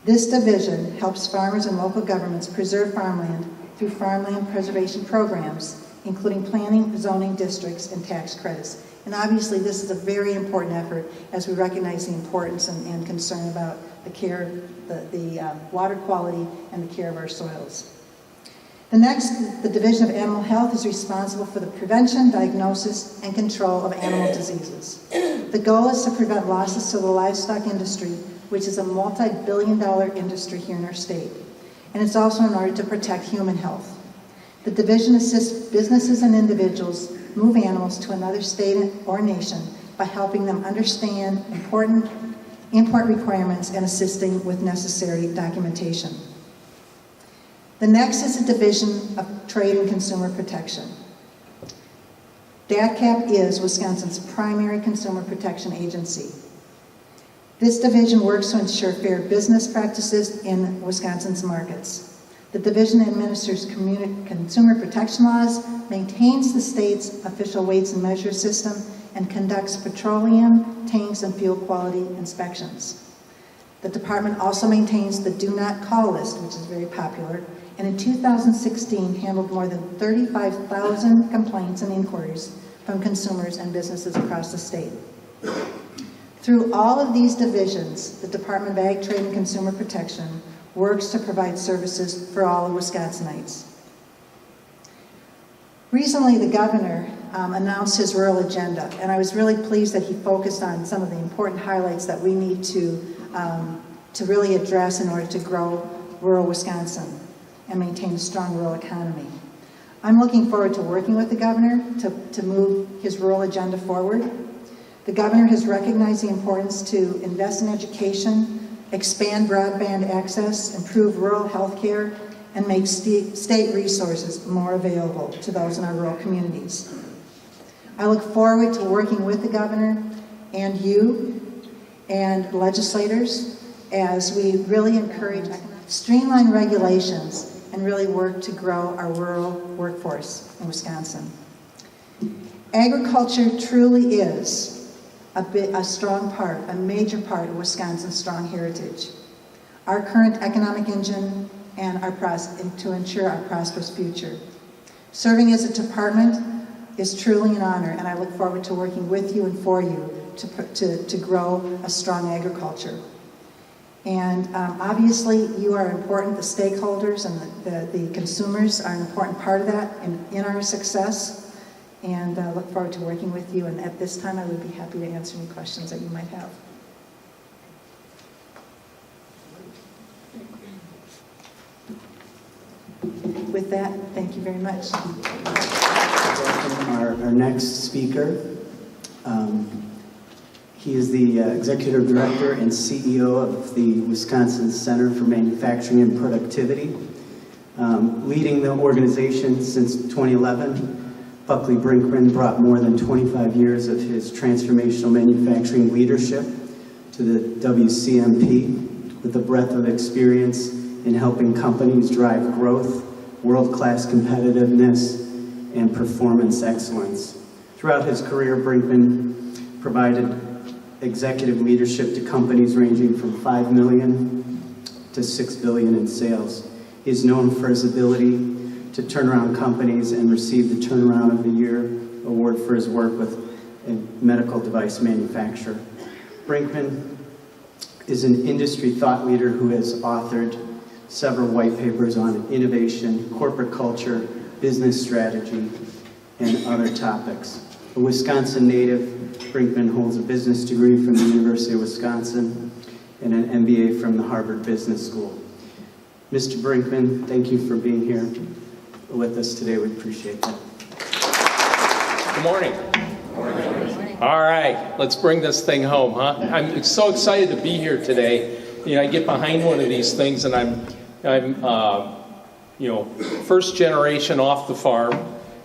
This division helps farmers and local governments preserve farmland through farmland preservation programs, including planning, zoning districts, and tax credits. And obviously this is a very important effort as we recognize the importance and concern about the care, the water quality and the care of our soils. The Division of Animal Health is responsible for the prevention, diagnosis, and control of animal diseases. The goal is to prevent losses to the livestock industry, which is a multi-billion-dollar industry here in our state. And it's also in order to protect human health. The division assists businesses and individuals move animals to another state or nation by helping them understand important import requirements and assisting with necessary documentation. The next is the Division of Trade and Consumer Protection. DATCAP is Wisconsin's primary consumer protection agency. This division works to ensure fair business practices in Wisconsin's markets. The division administers consumer protection laws, maintains the state's official weights and measures system, and conducts petroleum, tanks, and fuel quality inspections. The department also maintains the Do Not Call list, which is very popular, and in 2016 handled more than 35,000 complaints and inquiries from consumers and businesses across the state. Through all of these divisions, the Department of Ag, Trade, and Consumer Protection works to provide services for all of Wisconsinites. Recently, the governor announced his rural agenda, and I was really pleased that he focused on some of the important highlights that we need to really address in order to grow rural Wisconsin and maintain a strong rural economy. I'm looking forward to working with the governor to move his rural agenda forward. The governor has recognized the importance to invest in education, expand broadband access, improve rural health care, and make state resources more available to those in our rural communities. I look forward to working with the governor and you and legislators as we really encourage streamline regulations and really work to grow our rural workforce in Wisconsin. Agriculture truly is a strong part, a major part of Wisconsin's strong heritage, our current economic engine, and to ensure our prosperous future. Serving as a department is truly an honor, and I look forward to working with you and for you to grow a strong agriculture. And obviously, you are important, the stakeholders and the consumers are an important part of that in our success. And I look forward to working with you. And at this time, I would be happy to answer any questions that you might have. With that, thank you very much. Our next speaker, he is the Executive Director and CEO of the Wisconsin Center for Manufacturing and Productivity. Leading the organization since 2011, Buckley Brinkman brought more than 25 years of his transformational manufacturing leadership to the WCMP with a breadth of experience in helping companies drive growth, world-class competitiveness, and performance excellence. Throughout his career, Brinkman provided executive leadership to companies ranging from $5 million to $6 billion in sales. He's known for his ability to turn around companies and received the Turnaround of the Year award for his work with a medical device manufacturer. Brinkman is an industry thought leader who has authored several white papers on innovation, corporate culture, business strategy, and other topics. A Wisconsin native, Brinkman holds a business degree from the University of Wisconsin and an MBA from the Harvard Business School. Mr. Brinkman, thank you for being here with us today. We appreciate that. Good morning. All right, let's bring this thing home, huh? I'm so excited to be here today. You know, I get behind one of these things, and I'm first generation off the farm,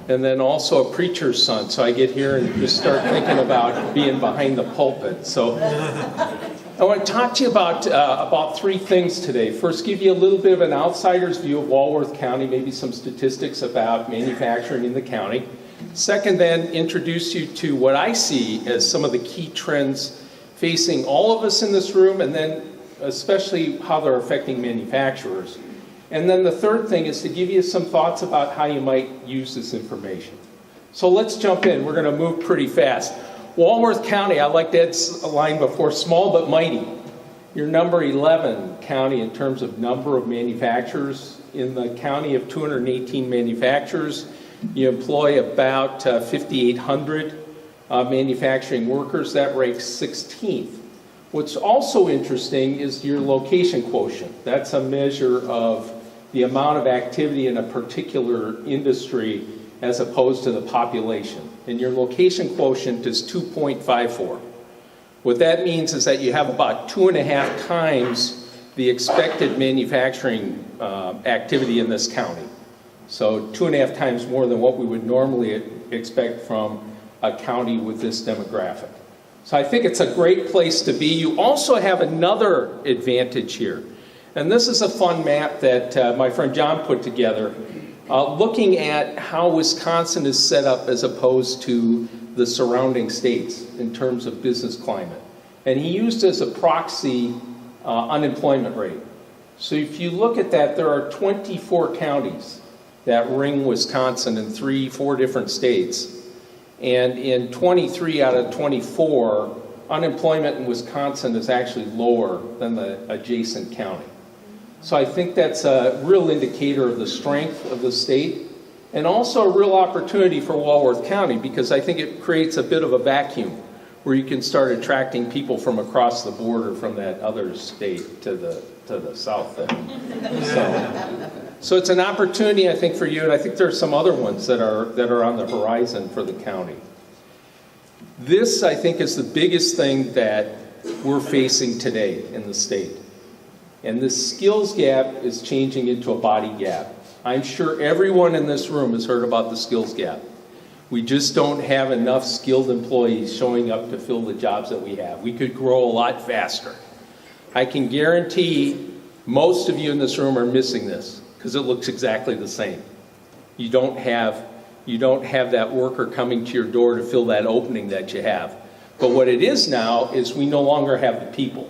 and then also a preacher's son. So I get here and just start thinking about being behind the pulpit. So I want to talk to you about three things today. First, give you a little bit of an outsider's view of Walworth County, maybe some statistics about manufacturing in the county. Second, then, introduce you to what I see as some of the key trends facing all of us in this room, and then especially how they're affecting manufacturers. And then the third thing is to give you some thoughts about how you might use this information. So let's jump in. We're going to move pretty fast. Walworth County, I like Ed's line before, small but mighty. You're number 11 county in terms of number of manufacturers. In the county of 218 manufacturers, you employ about 5,800 manufacturing workers. That ranks 16th. What's also interesting is your location quotient. That's a measure of the amount of activity in a particular industry as opposed to the population. And your location quotient is 2.54. What that means is that you have about 2.5 times the expected manufacturing activity in this county. So 2.5 times more than what we would normally expect from a county with this demographic. So I think it's a great place to be. You also have another advantage here. And this is a fun map that my friend John put together, looking at how Wisconsin is set up as opposed to the surrounding states in terms of business climate. And he used as a proxy unemployment rate. So if you look at that, there are 24 counties that ring Wisconsin in 3-4 different states. And in 23 out of 24, unemployment in Wisconsin is actually lower than the adjacent county. So I think that's a real indicator of the strength of the state, and also a real opportunity for Walworth County, because I think it creates a bit of a vacuum where you can start attracting people from across the border from that other state to the south there. So it's an opportunity, I think, for you, and I think there are some other ones that are on the horizon for the county. This, I think, is the biggest thing that we're facing today in the state. And this skills gap is changing into a body gap. I'm sure everyone in this room has heard about the skills gap. We just don't have enough skilled employees showing up to fill the jobs that we have. We could grow a lot faster. I can guarantee most of you in this room are missing this, because it looks exactly the same. You don't have that worker coming to your door to fill that opening that you have. But what it is now is we no longer have the people.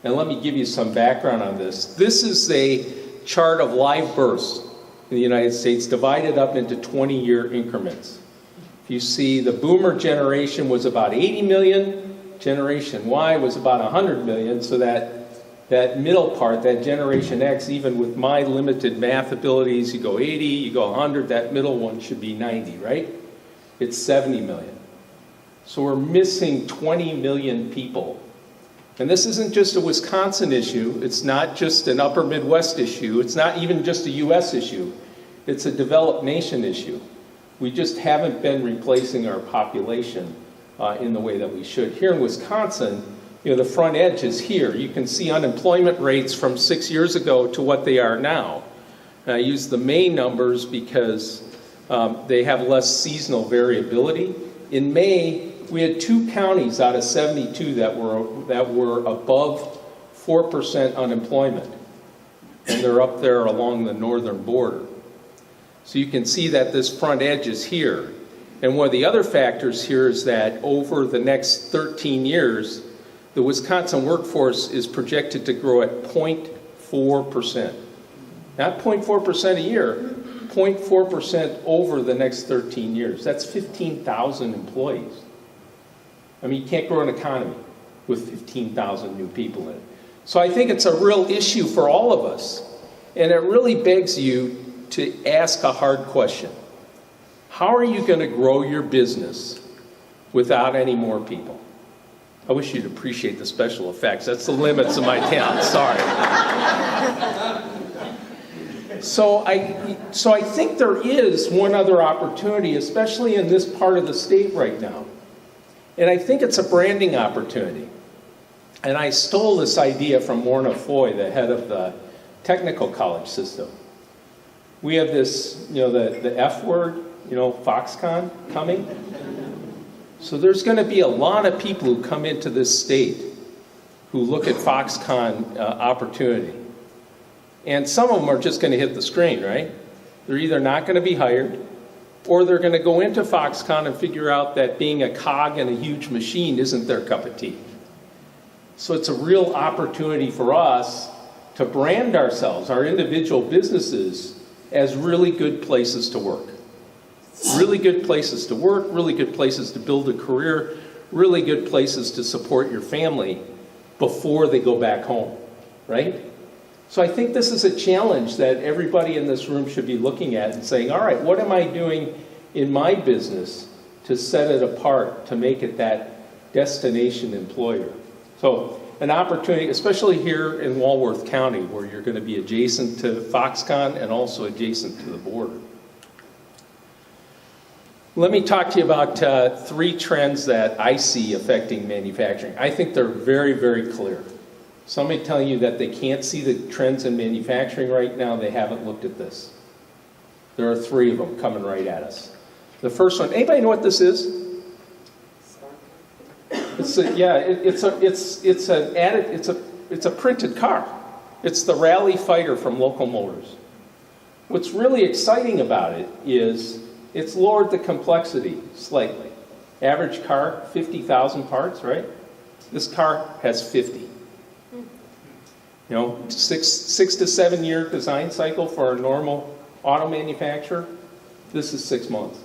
And let me give you some background on this. This is a chart of live births in the United States divided up into 20-year increments. If you see, the boomer generation was about 80 million, Generation Y was about 100 million, so that that middle part, that Generation X, even with my limited math abilities, you go 80, you go 100, that middle one should be 90, right? It's 70 million. So we're missing 20 million people. And this isn't just a Wisconsin issue. It's not just an upper Midwest issue. It's not even just a U.S. issue. It's a developed nation issue. We just haven't been replacing our population in the way that we should. Here in Wisconsin, the front edge is here. You can see unemployment rates from 6 years ago to what they are now. And I use the May numbers because they have less seasonal variability. In May, we had 2 counties out of 72 that were above 4% unemployment. And they're up there along the northern border. So you can see that this front edge is here. And one of the other factors here is that over the next 13 years, the Wisconsin workforce is projected to grow at 0.4%. Not 0.4% a year, 0.4% over the next 13 years. That's 15,000 employees. I mean, you can't grow an economy with 15,000 new people in it. So I think it's a real issue for all of us. And it really begs you to ask a hard question. How are you going to grow your business without any more people? I wish you'd appreciate the special effects. That's the limits of my talent. Sorry. So I think there is one other opportunity, especially in this part of the state right now. And I think it's a branding opportunity. And I stole this idea from Morna Foy, the head of the technical college system. We have this, the F word, Foxconn coming. So there's going to be a lot of people who come into this state who look at Foxconn opportunity. And some of them are just going to hit the screen, right? They're either not going to be hired, or they're going to go into Foxconn and figure out that being a cog in a huge machine isn't their cup of tea. So it's a real opportunity for us to brand ourselves, our individual businesses, as really good places to work. Really good places to work, really good places to build a career, really good places to support your family before they go back home, right? So I think this is a challenge that everybody in this room should be looking at and saying, all right, what am I doing in my business to set it apart, to make it that destination employer? So an opportunity, especially here in Walworth County, where you're going to be adjacent to Foxconn and also adjacent to the border. Let me talk to you about 3 trends that I see affecting manufacturing. I think they're very, very clear. Somebody telling you that they can't see the trends in manufacturing right now, they haven't looked at this. There are 3 of them coming right at us. The first one, anybody know what this is? It's a printed car. It's the Rally Fighter from Local Motors. What's really exciting about it is it's lowered the complexity slightly. Average car, 50,000 parts, right? This car has 50. 6 to 7 year design cycle for a normal auto manufacturer. This is 6 months.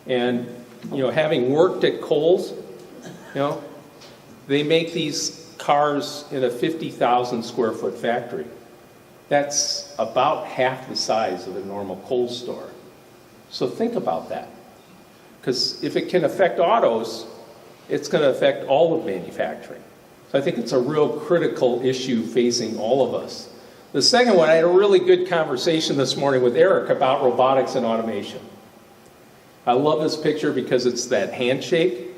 And, having worked at Kohl's, they make these cars in a 50,000 square foot factory. That's about half the size of a normal Kohl's store. So think about that. Because if it can affect autos, it's going to affect all of manufacturing. So I think it's a real critical issue facing all of us. The second one, I had a really good conversation this morning with Eric about robotics and automation. I love this picture because it's that handshake.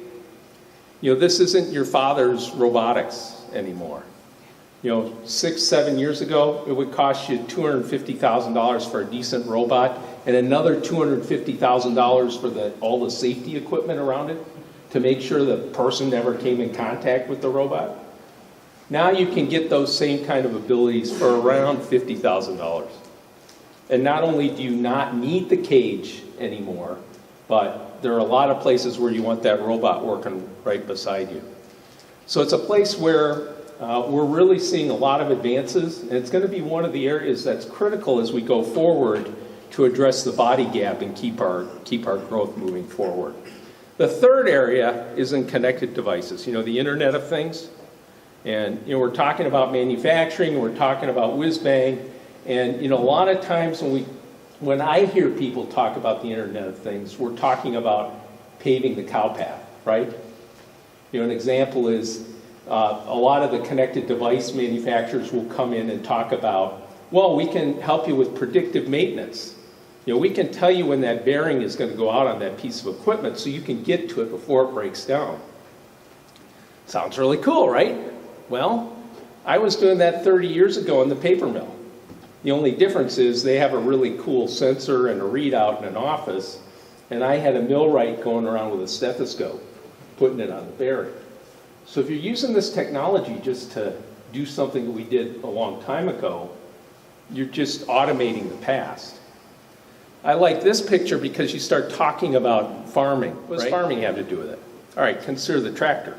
This isn't your father's robotics anymore. 6, 7 years ago, it would cost you $250,000 for a decent robot and another $250,000 for all the safety equipment around it to make sure the person never came in contact with the robot. Now you can get those same kind of abilities for around $50,000. And not only do you not need the cage anymore, but there are a lot of places where you want that robot working right beside you. So it's a place where we're really seeing a lot of advances, and it's going to be one of the areas that's critical as we go forward to address the body gap and keep our growth moving forward. The third area is in connected devices, the Internet of Things. And, we're talking about manufacturing, we're talking about whiz-bang, and, a lot of times when I hear people talk about the Internet of Things, we're talking about paving the cow path, right? An example is a lot of the connected device manufacturers will come in and talk about, well, we can help you with predictive maintenance. We can tell you when that bearing is going to go out on that piece of equipment so you can get to it before it breaks down. Sounds really cool, right? Well, I was doing that 30 years ago in the paper mill. The only difference is they have a really cool sensor and a readout in an office, and I had a millwright going around with a stethoscope, putting it on the bearing. So if you're using this technology just to do something that we did a long time ago, you're just automating the past. I like this picture because you start talking about farming. What does farming have to do with it? All right, consider the tractor.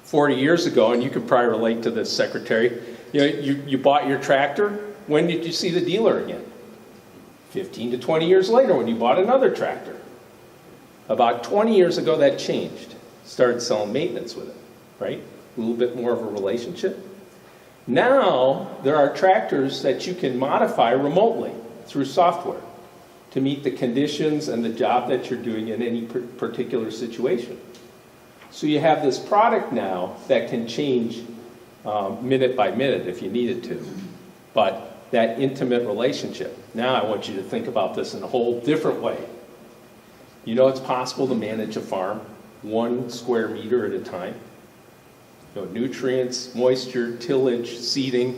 40 years ago, and you could probably relate to this, Secretary, you bought your tractor. When did you see the dealer again? 15 to 20 years later when you bought another tractor. About 20 years ago, that changed. Started selling maintenance with it, right? A little bit more of a relationship. Now, there are tractors that you can modify remotely through software to meet the conditions and the job that you're doing in any particular situation. So you have this product now that can change minute by minute if you needed to. But that intimate relationship. Now I want you to think about this in a whole different way. It's possible to manage a farm 1 square meter at a time. Nutrients, moisture, tillage, seeding,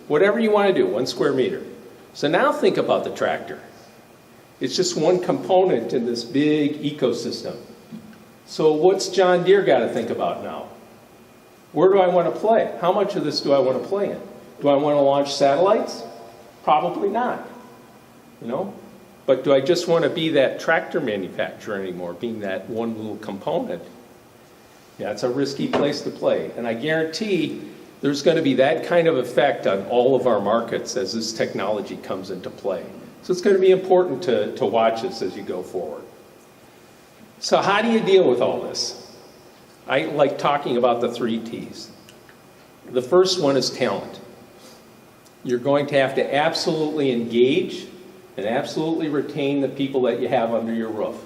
whatever you want to do, 1 square meter. So now think about the tractor. It's just one component in this big ecosystem. So what's John Deere got to think about now? Where do I want to play? How much of this do I want to play in? Do I want to launch satellites? Probably not. But do I just want to be that tractor manufacturer anymore, being that one little component? Yeah, it's a risky place to play. And I guarantee there's going to be that kind of effect on all of our markets as this technology comes into play. So it's going to be important to watch this as you go forward. So how do you deal with all this? I like talking about the 3 T's. The first one is talent. You're going to have to absolutely engage and absolutely retain the people that you have under your roof.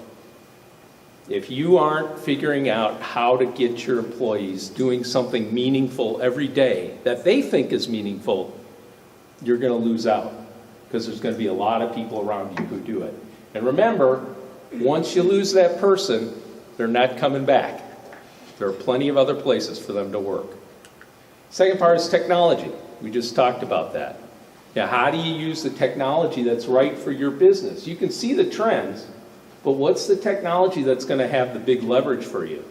If you aren't figuring out how to get your employees doing something meaningful every day that they think is meaningful, you're going to lose out because there's going to be a lot of people around you who do it. And remember, once you lose that person, they're not coming back. There are plenty of other places for them to work. Second part is technology. We just talked about that. Now, how do you use the technology that's right for your business? You can see the trends, but what's the technology that's going to have the big leverage for you?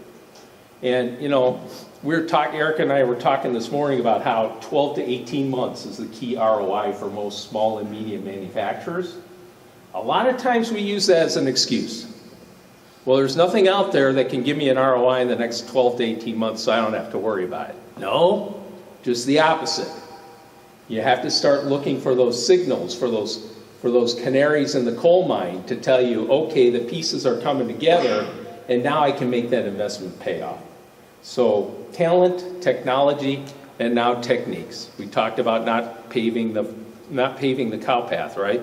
And, Erica and I were talking this morning about how 12 to 18 months is the key ROI for most small and medium manufacturers. A lot of times we use that as an excuse. Well, there's nothing out there that can give me an ROI in the next 12 to 18 months, so I don't have to worry about it. No, just the opposite. You have to start looking for those signals, for those canaries in the coal mine to tell you, okay, the pieces are coming together, and now I can make that investment pay off. So talent, technology, and now techniques. We talked about not paving the cow path, right?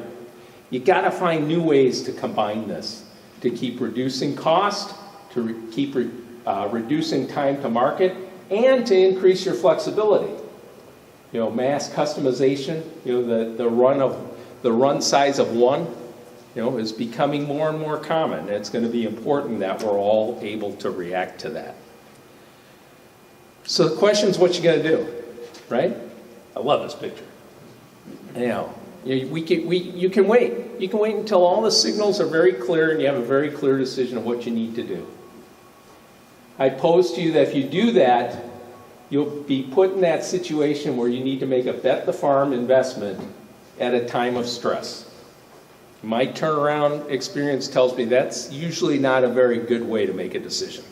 You got to find new ways to combine this, to keep reducing cost, to keep reducing time to market, and to increase your flexibility. Mass customization, the run size of one, is becoming more and more common. And it's going to be important that we're all able to react to that. So the question is, what you going to do, right? I love this picture. You can wait. You can wait until all the signals are very clear and you have a very clear decision of what you need to do. I pose to you that if you do that, you'll be put in that situation where you need to make a bet the farm investment at a time of stress. My turnaround experience tells me that's usually not a very good way to make a decision.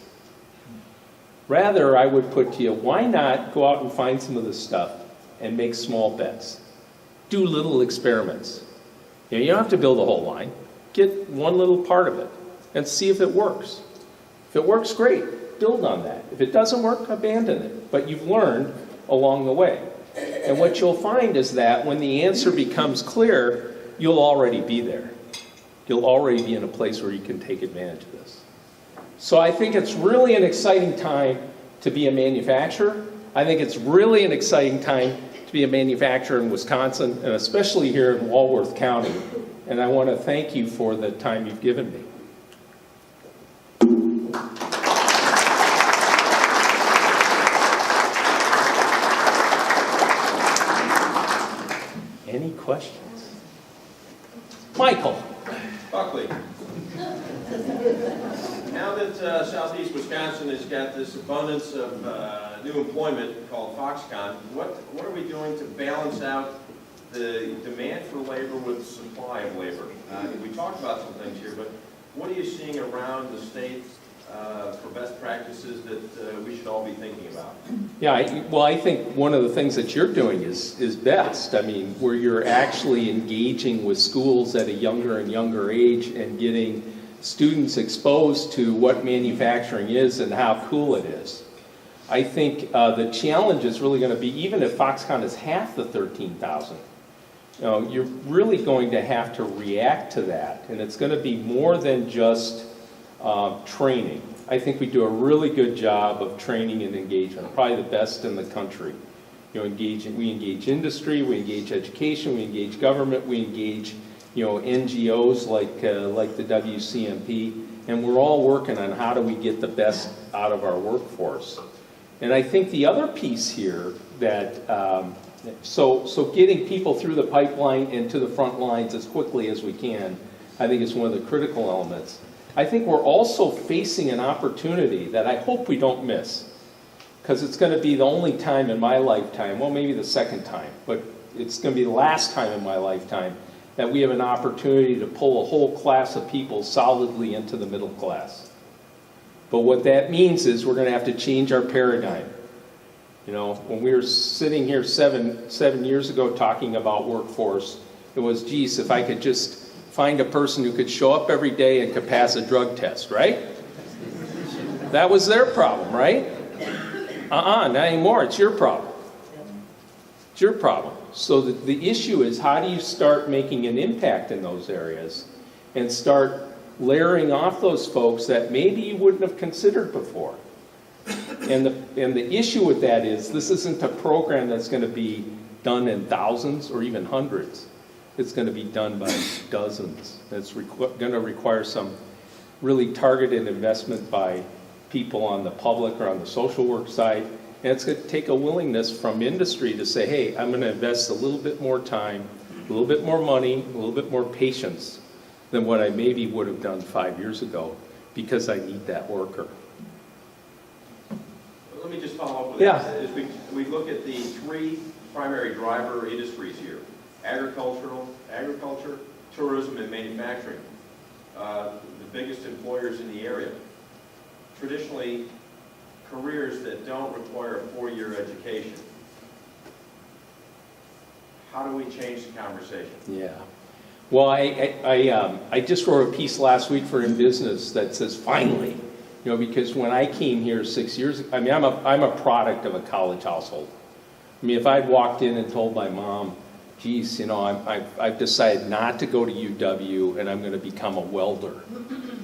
Rather, I would put to you, why not go out and find some of this stuff and make small bets? Do little experiments. You don't have to build a whole line. Get one little part of it and see if it works. If it works, great. Build on that. If it doesn't work, abandon it. But you've learned along the way. And what you'll find is that when the answer becomes clear, you'll already be there. You'll already be in a place where you can take advantage of this. So I think it's really an exciting time to be a manufacturer. I think it's really an exciting time to be a manufacturer in Wisconsin, and especially here in Walworth County. And I want to thank you for the time you've given me. Any questions? Michael. Buckley. Now that southeast Wisconsin has got this abundance of new employment called Foxconn, what are we doing to balance out the demand for labor with the supply of labor? We talked about some things here, but what are you seeing around the state for best practices that we should all be thinking about? Yeah, I think one of the things that you're doing is best. I mean, where you're actually engaging with schools at a younger and younger age and getting students exposed to what manufacturing is and how cool it is. I think the challenge is really going to be, even if Foxconn is half the 13,000, you're really going to have to react to that. And it's going to be more than just training. I think we do a really good job of training and engagement, probably the best in the country. We engage industry, we engage education, we engage government, we engage NGOs like the WCMP, and we're all working on how do we get the best out of our workforce. And I think the other piece here that so getting people through the pipeline and to the front lines as quickly as we can, I think is one of the critical elements. I think we're also facing an opportunity that I hope we don't miss, because it's going to be the only time in my lifetime, well, maybe the second time, but it's going to be the last time in my lifetime that we have an opportunity to pull a whole class of people solidly into the middle class. But what that means is we're going to have to change our paradigm. When we were sitting here seven years ago talking about workforce, it was, geez, if I could just find a person who could show up every day and could pass a drug test, right? That was their problem, right? Not anymore. It's your problem. It's your problem. So the issue is, how do you start making an impact in those areas and start layering off those folks that maybe you wouldn't have considered before? And the issue with that is, this isn't a program that's going to be done in thousands or even hundreds. It's going to be done by dozens. It's going to require some really targeted investment by people on the public or on the social work side. And it's going to take a willingness from industry to say, hey, I'm going to invest a little bit more time, a little bit more money, a little bit more patience than what I maybe would have done 5 years ago, because I need that worker. Let me just follow up with that. As we look at the three primary driver industries here: agriculture, tourism, and manufacturing, the biggest employers in the area. Traditionally, careers that don't require a 4-year education. How do we change the conversation? Yeah. Well, I just wrote a piece last week for In Business that says, finally, because when I came here 6 years ago, I mean, I'm a product of a college household. I mean, if I'd walked in and told my mom, geez, I've decided not to go to UW and I'm going to become a welder,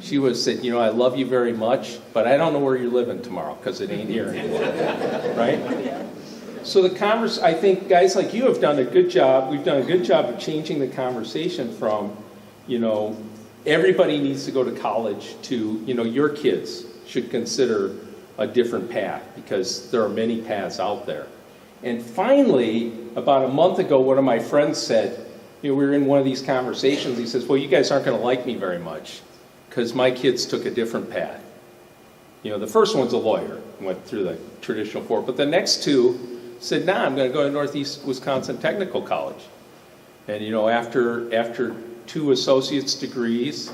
she would have said, I love you very much, but I don't know where you're living tomorrow, because it ain't here anymore, right? So I think guys like you have done a good job. We've done a good job of changing the conversation from, everybody needs to go to college to, your kids should consider a different path, because there are many paths out there. And finally, about a month ago, one of my friends said, we were in one of these conversations, he says, well, you guys aren't going to like me very much, because my kids took a different path. The first one's a lawyer, went through the traditional four, but the next two said, I'm going to go to Northeast Wisconsin Technical College. And, after 2 associate's degrees,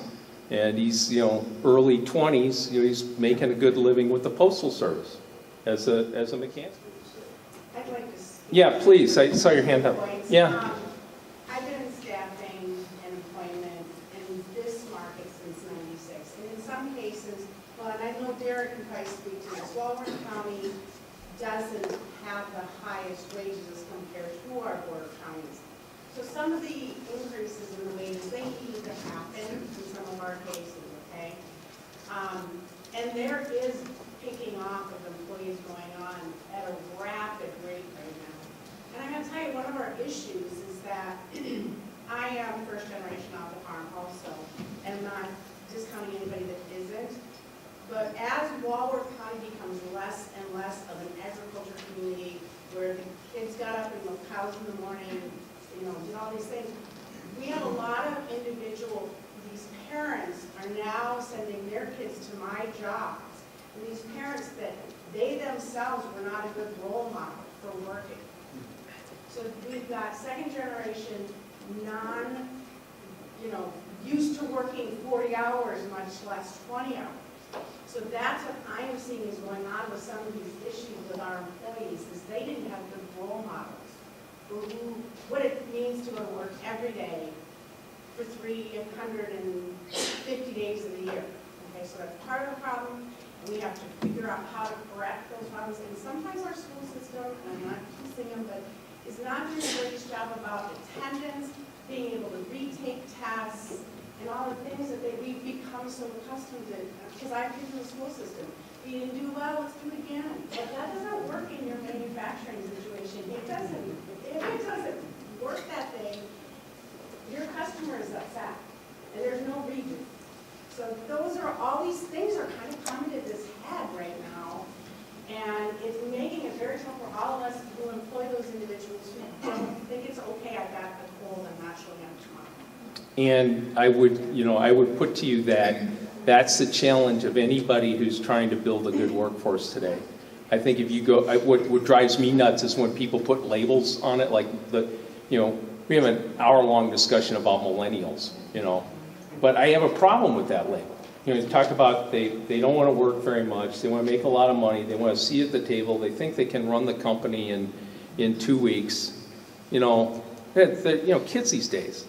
and he's, early 20s, he's making a good living with the Postal Service as a mechanic. I'd like to speak. Yeah, please. I saw your hand up. Yeah. I've been in staffing and employment in this market since '96. And in some cases, and I know Derek can probably speak to this, Walworth County doesn't have the highest wages as compared to our border counties. So some of the increases in the wages, they need to happen in some of our cases, okay? And there is picking off of employees going on at a rapid rate right now. And I'm going to tell you, one of our issues is that I am first generation off the farm also, and I'm not discounting anybody that isn't. But as Walworth County becomes less and less of an agriculture community, where the kids got up and milked cows in the morning, you know, did all these things, we have a lot of these parents are now sending their kids to my jobs. And these parents that they themselves were not a good role model for working. So we've got second generation, used to working 40 hours, much less 20 hours. So that's what I am seeing is going on with some of these issues with our employees, is they didn't have good role models for what it means to go to work every day for 350 days of the year. Okay, so that's part of the problem, and we have to figure out how to correct those problems. And sometimes our school system, and I'm not teasing them, but is not doing a great job about attendance, being able to retake tests, and all the things that we've become so accustomed to. Because I've been in the school system. You didn't do well, let's do it again. But that doesn't work in your manufacturing situation. It doesn't. If it doesn't work that day, your customer is upset, and there's no redo. So all these things are kind of coming to this head right now, and it's making it very tough for all of us who employ those individuals who don't think it's okay, I've got the cold, I'm not showing up tomorrow. And I would put to you that that's the challenge of anybody who's trying to build a good workforce today. I think if you go, what drives me nuts is when people put labels on it, like we have an hour-long discussion about millennials, but I have a problem with that label. You talk about they don't want to work very much, they want to make a lot of money, they want to sit at the table, they think they can run the company in 2 weeks. Kids these days.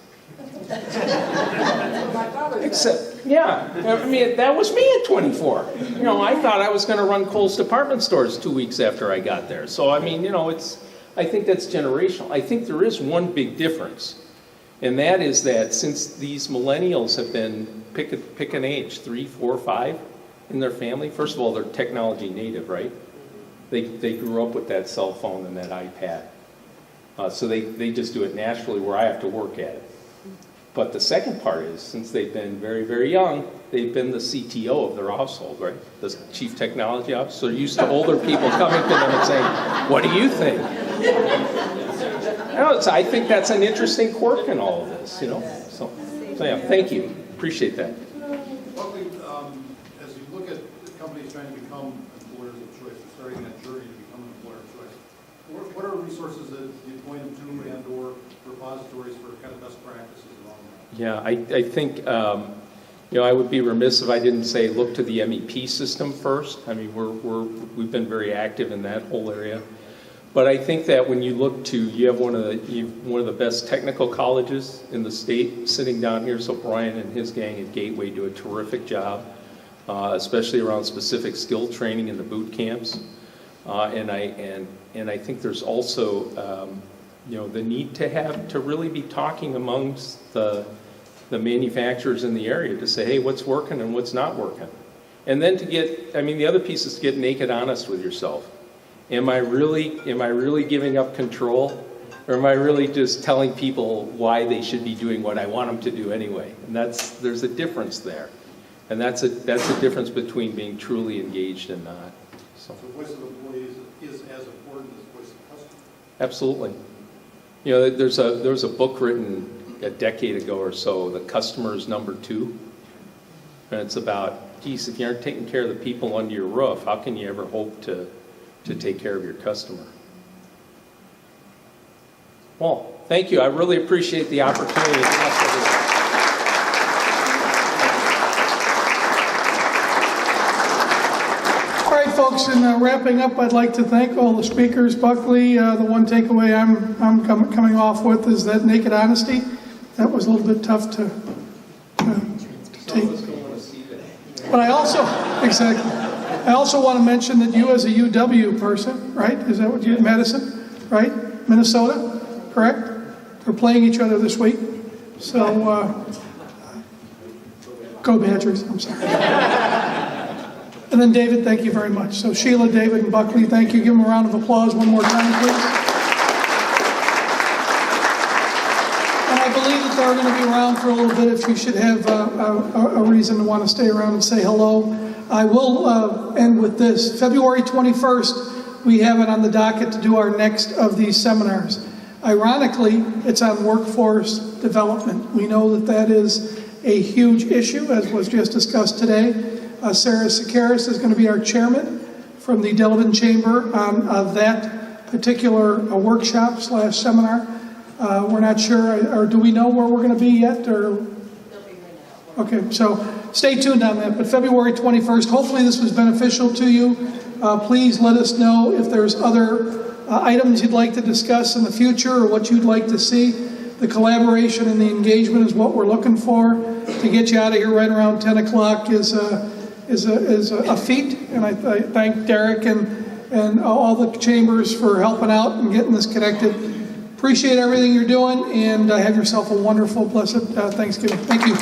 Except, that was me at 24. I thought I was going to run Kohl's department stores 2 weeks after I got there. So, I think that's generational. I think there is one big difference, and that is that since these millennials have been, pick an age, 3, 4, 5 in their family, first of all, they're technology native, right? They grew up with that cell phone and that iPad. So they just do it naturally where I have to work at it. But the second part is, since they've been very, very young, they've been the CTO of their household, right? The Chief Technology Officer. So they're used to older people coming to them and saying, what do you think? I think that's an interesting quirk in all of this, So yeah, thank you. Appreciate that. Buckley, as you look at companies trying to become employers of choice, or starting that journey to become an employer of choice, what are resources that you point them to and/or repositories for kind of best practices along that? Yeah, I think, I would be remiss if I didn't say look to the MEP system first. I mean, we've been very active in that whole area. But I think that when you look to, you have one of the best technical colleges in the state sitting down here. So Brian and his gang at Gateway do a terrific job, especially around specific skill training in the boot camps. And I think there's also the need to really be talking amongst the manufacturers in the area to say, hey, what's working and what's not working, and then the other piece is to get naked honest with yourself. Am I really giving up control, or am I really just telling people why they should be doing what I want them to do anyway? And there's a difference there, and that's a difference between being truly engaged and not. So the voice of employees is as important as the voice of customers. Absolutely. There was a book written a decade ago or so, The Customer's Number 2, and it's about, geez, if you aren't taking care of the people under your roof, how can you ever hope to take care of your customer? Well, thank you. I really appreciate the opportunity. All right, folks, in wrapping up, I'd like to thank all the speakers. Buckley, the one takeaway I'm coming off with is that naked honesty. That was a little bit tough to take. But I also, exactly. I also want to mention that you as a UW person, right? Is that what you, Madison, right? Minnesota, correct? They're playing each other this week. So, go Badgers, I'm sorry. And then David, thank you very much. So Sheila, David, and Buckley, thank you. Give them a round of applause one more time, please. And I believe that they're going to be around for a little bit if you should have a reason to want to stay around and say hello. I will end with this. February 21st, we have it on the docket to do our next of these seminars. Ironically, it's on workforce development. We know that that is a huge issue, as was just discussed today. Sarah Sakaris is going to be our chairman from the Delavan Chamber on that particular workshop / seminar. We're not sure, or do we know where we're going to be yet? Or okay, so stay tuned on that. But February 21st, hopefully this was beneficial to you. Please let us know if there's other items you'd like to discuss in the future or what you'd like to see. The collaboration and the engagement is what we're looking for. To get you out of here right around 10 o'clock is a feat. And I thank Derek and all the chambers for helping out and getting this connected. Appreciate everything you're doing, and have yourself a wonderful, blessed Thanksgiving. Thank you.